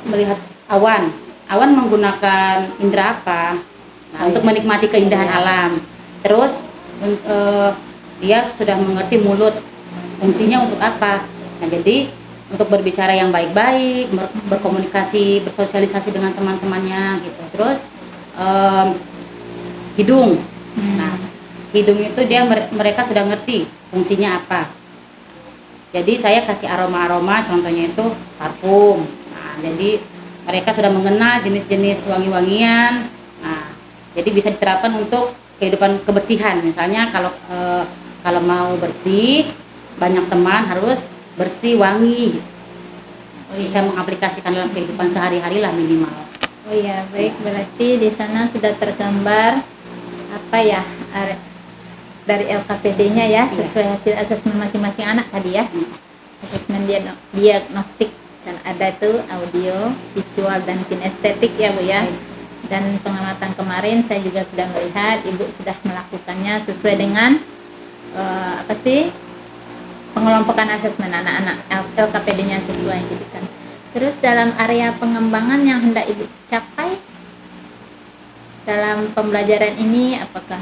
melihat awan. Awan menggunakan indera apa? Nah, untuk menikmati keindahan alam. Terus dia sudah mengerti mulut fungsinya untuk apa. Nah, jadi untuk berbicara yang baik-baik, berkomunikasi, bersosialisasi dengan teman-temannya gitu. Terus hidung. Nah, hidung itu mereka sudah ngerti fungsinya apa. Jadi saya kasih aroma-aroma, contohnya itu parfum. Nah, jadi mereka sudah mengenal jenis-jenis wangi-wangian. Nah, jadi bisa diterapkan untuk kehidupan kebersihan. Misalnya kalau mau bersih, banyak teman harus bersih, wangi. Bisa mengaplikasikan dalam kehidupan sehari-hari lah minimal.
Oh iya, baik. Berarti di sana sudah tergambar apa ya dari LKPD-nya ya, sesuai hasil asesmen masing-masing anak tadi ya. Asesmen diagnostik dan ada tuh audio, visual dan kinestetik ya Bu ya. Dan pengamatan kemarin saya juga sudah melihat Ibu sudah melakukannya sesuai dengan apa sih pengelompokan asesmen anak-anak, LKPD-nya sesuai gitu kan. Terus dalam area pengembangan yang hendak Ibu capai dalam pembelajaran ini, apakah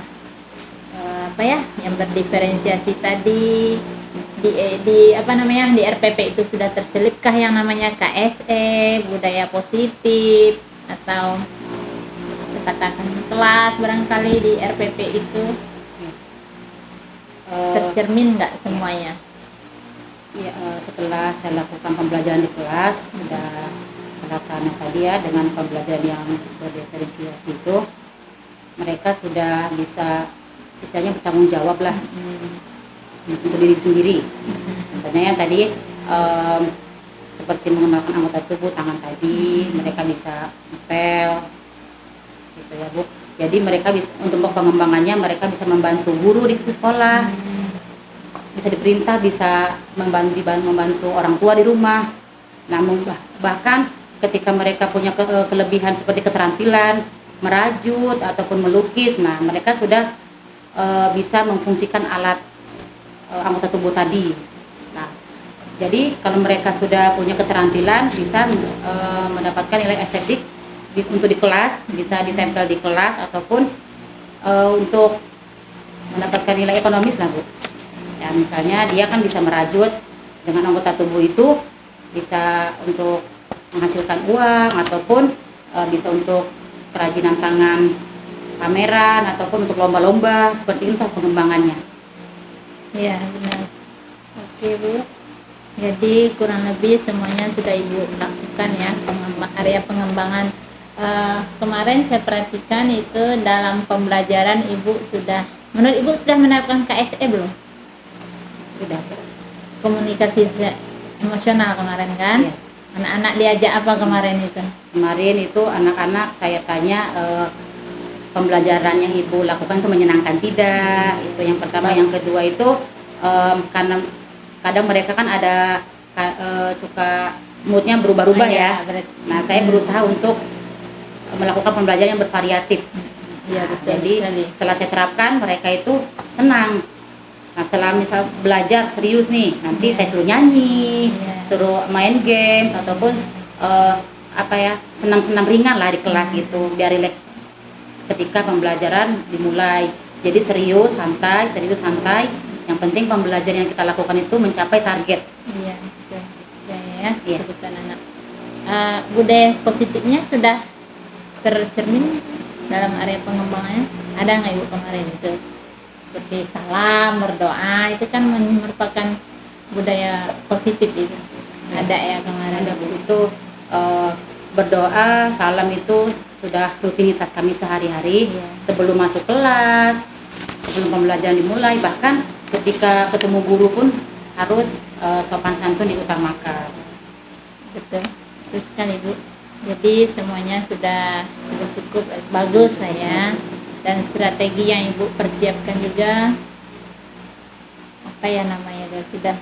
apa ya yang berdiferensiasi tadi di apa namanya di RPP itu sudah terselipkah yang namanya KSE, budaya positif, atau katakan kelas barangkali di RPP itu tercermin nggak semuanya?
Ya, setelah saya lakukan pembelajaran di kelas, sudah terlaksana tadi ya dengan pembelajaran yang berdiferensiasi itu, mereka sudah bisa istilahnya bertanggung jawab lah untuk diri sendiri. Contohnya tadi seperti mengenalkan anggota tubuh, tangan tadi mereka bisa ngepel gitu ya Bu. Jadi mereka bisa untuk pengembangannya mereka bisa membantu guru di sekolah, bisa diperintah, bisa membantu orang tua di rumah. Namun bahkan ketika mereka punya kelebihan seperti keterampilan merajut ataupun melukis, nah mereka sudah bisa memfungsikan alat anggota tubuh tadi. Nah, jadi kalau mereka sudah punya keterampilan bisa mendapatkan nilai estetik untuk di kelas, bisa ditempel di kelas ataupun untuk mendapatkan nilai ekonomis lah Bu. Ya, misalnya dia kan bisa merajut dengan anggota tubuh itu, bisa untuk menghasilkan uang ataupun bisa untuk kerajinan tangan, pameran ataupun untuk lomba-lomba, seperti itu pengembangannya.
Iya benar. Oke Bu. Jadi kurang lebih semuanya sudah Ibu lakukan ya area pengembangan. Kemarin saya perhatikan itu dalam pembelajaran menurut Ibu sudah menerapkan KSE belum?
Sudah.
Komunikasi emosional kemarin kan? Iya. Anak-anak diajak apa kemarin itu?
Kemarin itu anak-anak saya tanya pembelajaran yang Ibu lakukan itu menyenangkan tidak? Itu yang pertama. Yang kedua itu karena kadang mereka kan ada suka moodnya berubah-ubah ya. Nah, saya berusaha untuk melakukan pembelajaran yang bervariatif.
Iya, betul.
Jadi setelah saya terapkan mereka itu senang. Nah, setelah misal belajar serius nih, nanti saya suruh nyanyi, suruh main games ataupun senam-senam ringan lah di kelas gitu, biar rileks ketika pembelajaran dimulai. Jadi serius santai. Yang penting pembelajaran yang kita lakukan itu mencapai target.
Iya, betul. Saya ya, kebutuhan anak. Budaya positifnya sudah tercermin dalam area pengembangannya. Ada nggak Ibu kemarin itu? Seperti salam, berdoa, itu kan merupakan budaya positif itu. Ada ya kemarin.
Ada Bu, itu berdoa, salam itu sudah rutinitas kami sehari-hari. Sebelum masuk kelas, sebelum pembelajaran dimulai, bahkan ketika ketemu guru pun harus sopan santun diutamakan.
Betul, terus kan Ibu. Jadi semuanya sudah cukup bagus lah ya. Dan strategi yang Ibu persiapkan juga apa ya namanya, sudah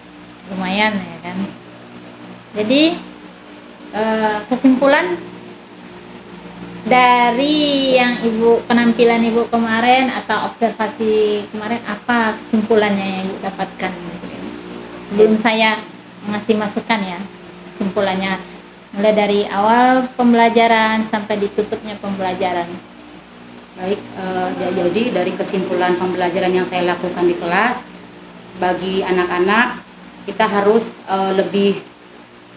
lumayan ya kan. Jadi kesimpulan dari yang penampilan ibu kemarin atau observasi kemarin, apa kesimpulannya yang ibu dapatkan sebelum saya mengasih masukan ya, kesimpulannya mulai dari awal pembelajaran sampai ditutupnya pembelajaran.
Baik, jadi dari kesimpulan pembelajaran yang saya lakukan di kelas, bagi anak-anak kita harus lebih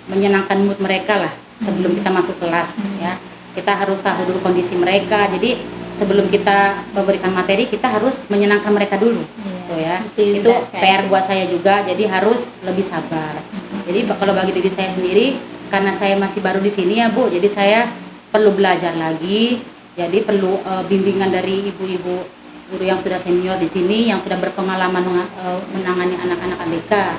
menyenangkan mood mereka lah sebelum kita masuk kelas ya. Kita harus tahu dulu kondisi mereka. Jadi sebelum kita memberikan materi, kita harus menyenangkan mereka dulu. Gitu ya. Itu PR buat saya juga. Jadi harus lebih sabar. Jadi kalau bagi diri saya sendiri, karena saya masih baru di sini ya Bu, jadi saya perlu belajar lagi. Jadi perlu bimbingan dari ibu-ibu guru yang sudah senior di sini, yang sudah berpengalaman menangani anak-anak ABK. Nah,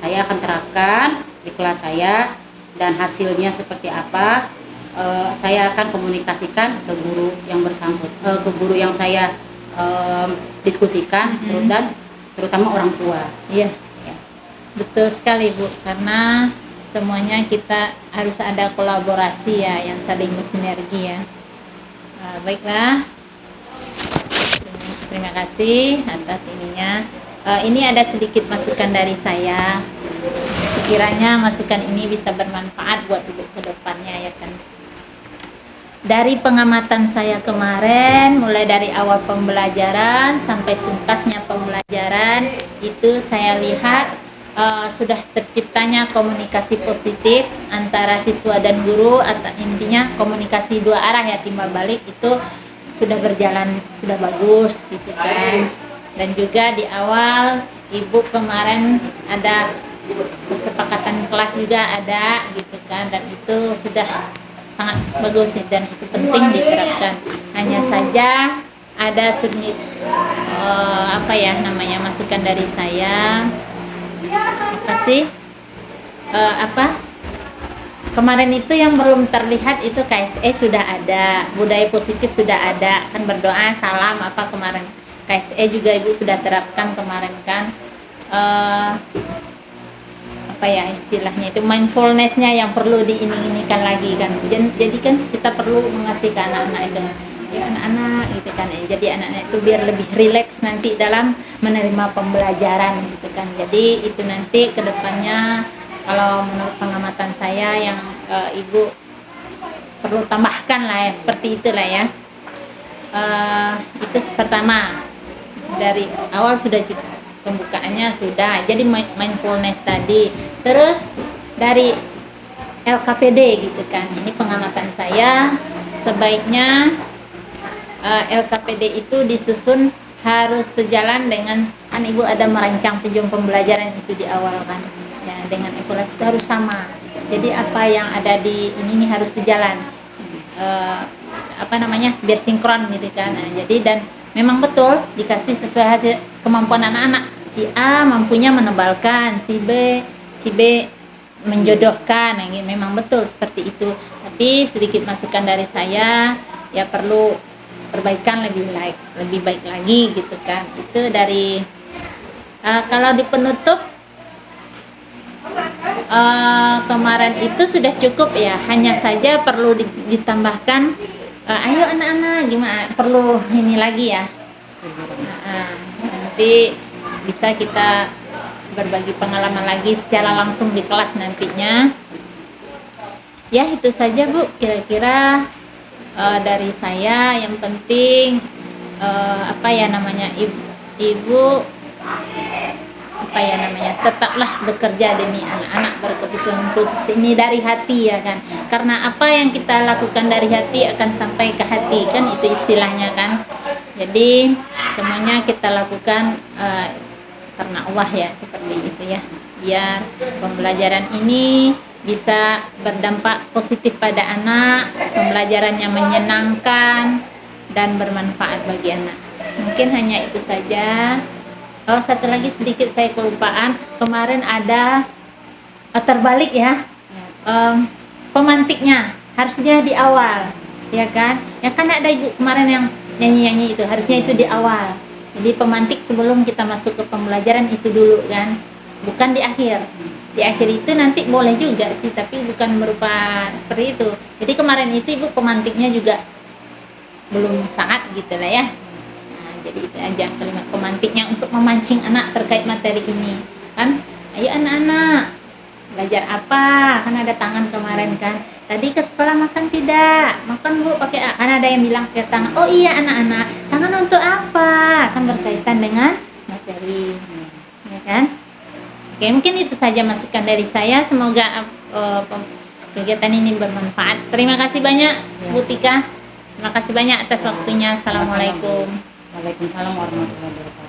saya akan terapkan di kelas saya, dan hasilnya seperti apa saya akan komunikasikan ke guru yang ke guru yang saya diskusikan, terutama orang tua.
Iya, betul sekali Bu, karena semuanya kita harus ada kolaborasi ya, yang saling bersinergi ya. Baiklah, terima kasih atas ininya. Ini ada sedikit masukan dari saya. Sekiranya masukan ini bisa bermanfaat buat ibu ke depannya ya kan. Dari pengamatan saya kemarin, mulai dari awal pembelajaran sampai tuntasnya pembelajaran, itu saya lihat sudah terciptanya komunikasi positif antara siswa dan guru, atau intinya komunikasi dua arah ya, timbal balik itu sudah berjalan, sudah bagus gitu kan. Dan juga di awal ibu kemarin ada kesepakatan kelas juga ada gitu kan, dan itu sudah sangat bagus nih, dan itu penting diterapkan. Hanya saja ada sedikit masukan dari saya. Kemarin itu yang belum terlihat itu KSE sudah ada, budaya positif sudah ada, kan berdoa, salam kemarin KSE juga ibu sudah terapkan kemarin kan. Istilahnya itu mindfulness-nya yang perlu diini-inikan lagi kan. Jadi kan kita perlu mengasih ke anak-anak itu, ya anak-anak gitu kan. Jadi anak-anak itu biar lebih rileks nanti dalam menerima pembelajaran gitu kan. Jadi itu nanti kedepannya kalau menurut pengamatan saya yang ibu perlu tambahkan lah ya, seperti itulah ya. Itu pertama, dari awal sudah pembukaannya sudah, jadi mindfulness tadi. Terus dari LKPD gitu kan, ini pengamatan saya sebaiknya LKPD itu disusun harus sejalan dengan, kan ibu ada merancang tujuan pembelajaran itu di awal kan ya, dengan evaluasi itu harus sama. Jadi apa yang ada di ini harus sejalan, biar sinkron gitu kan. Nah, jadi dan memang betul dikasih sesuai hasil kemampuan anak-anak. Si A mampunya menebalkan, si B menjodohkan. Nah, memang betul seperti itu. Tapi sedikit masukan dari saya, ya perlu perbaikan lebih baik lagi gitu kan. Itu dari kalau di penutup kemarin itu sudah cukup ya. Hanya saja perlu ditambahkan. Ayo anak-anak, gimana? Perlu ini lagi ya. Nanti bisa kita berbagi pengalaman lagi secara langsung di kelas nantinya. Ya itu saja Bu, kira-kira dari saya. Yang penting ibu tetaplah bekerja demi anak-anak, berkebutuhan khusus ini dari hati ya kan. Karena apa yang kita lakukan dari hati akan sampai ke hati kan, itu istilahnya kan. Jadi semuanya kita lakukan karena Allah ya, seperti itu ya, biar pembelajaran ini bisa berdampak positif pada anak, pembelajarannya menyenangkan dan bermanfaat bagi anak. Mungkin hanya itu saja. Satu lagi sedikit saya kelupaan, kemarin ada terbalik ya, pemantiknya harusnya di awal ya kan ada ibu kemarin yang nyanyi itu, harusnya itu di awal. Jadi pemantik sebelum kita masuk ke pembelajaran itu dulu kan, bukan di akhir. Di akhir itu nanti boleh juga sih, tapi bukan berupa seperti itu. Jadi kemarin itu ibu pemantiknya juga belum saat gitu lah ya. Nah, jadi itu aja kalimat pemantiknya untuk memancing anak terkait materi ini kan. Ayo anak-anak, belajar apa? Kan ada tangan kemarin kan. Tadi ke sekolah makan tidak? Makan bu, pakai A. Kan ada yang bilang pakai tangan. Oh iya anak-anak, tangan untuk apa? Kan berkaitan dengan materi, ya kan? Oke, mungkin itu saja masukan dari saya. Semoga kegiatan ini bermanfaat. Terima kasih banyak Bu Tika. Terima kasih banyak atas waktunya. Assalamualaikum.
Waalaikumsalam warahmatullahi wabarakatuh.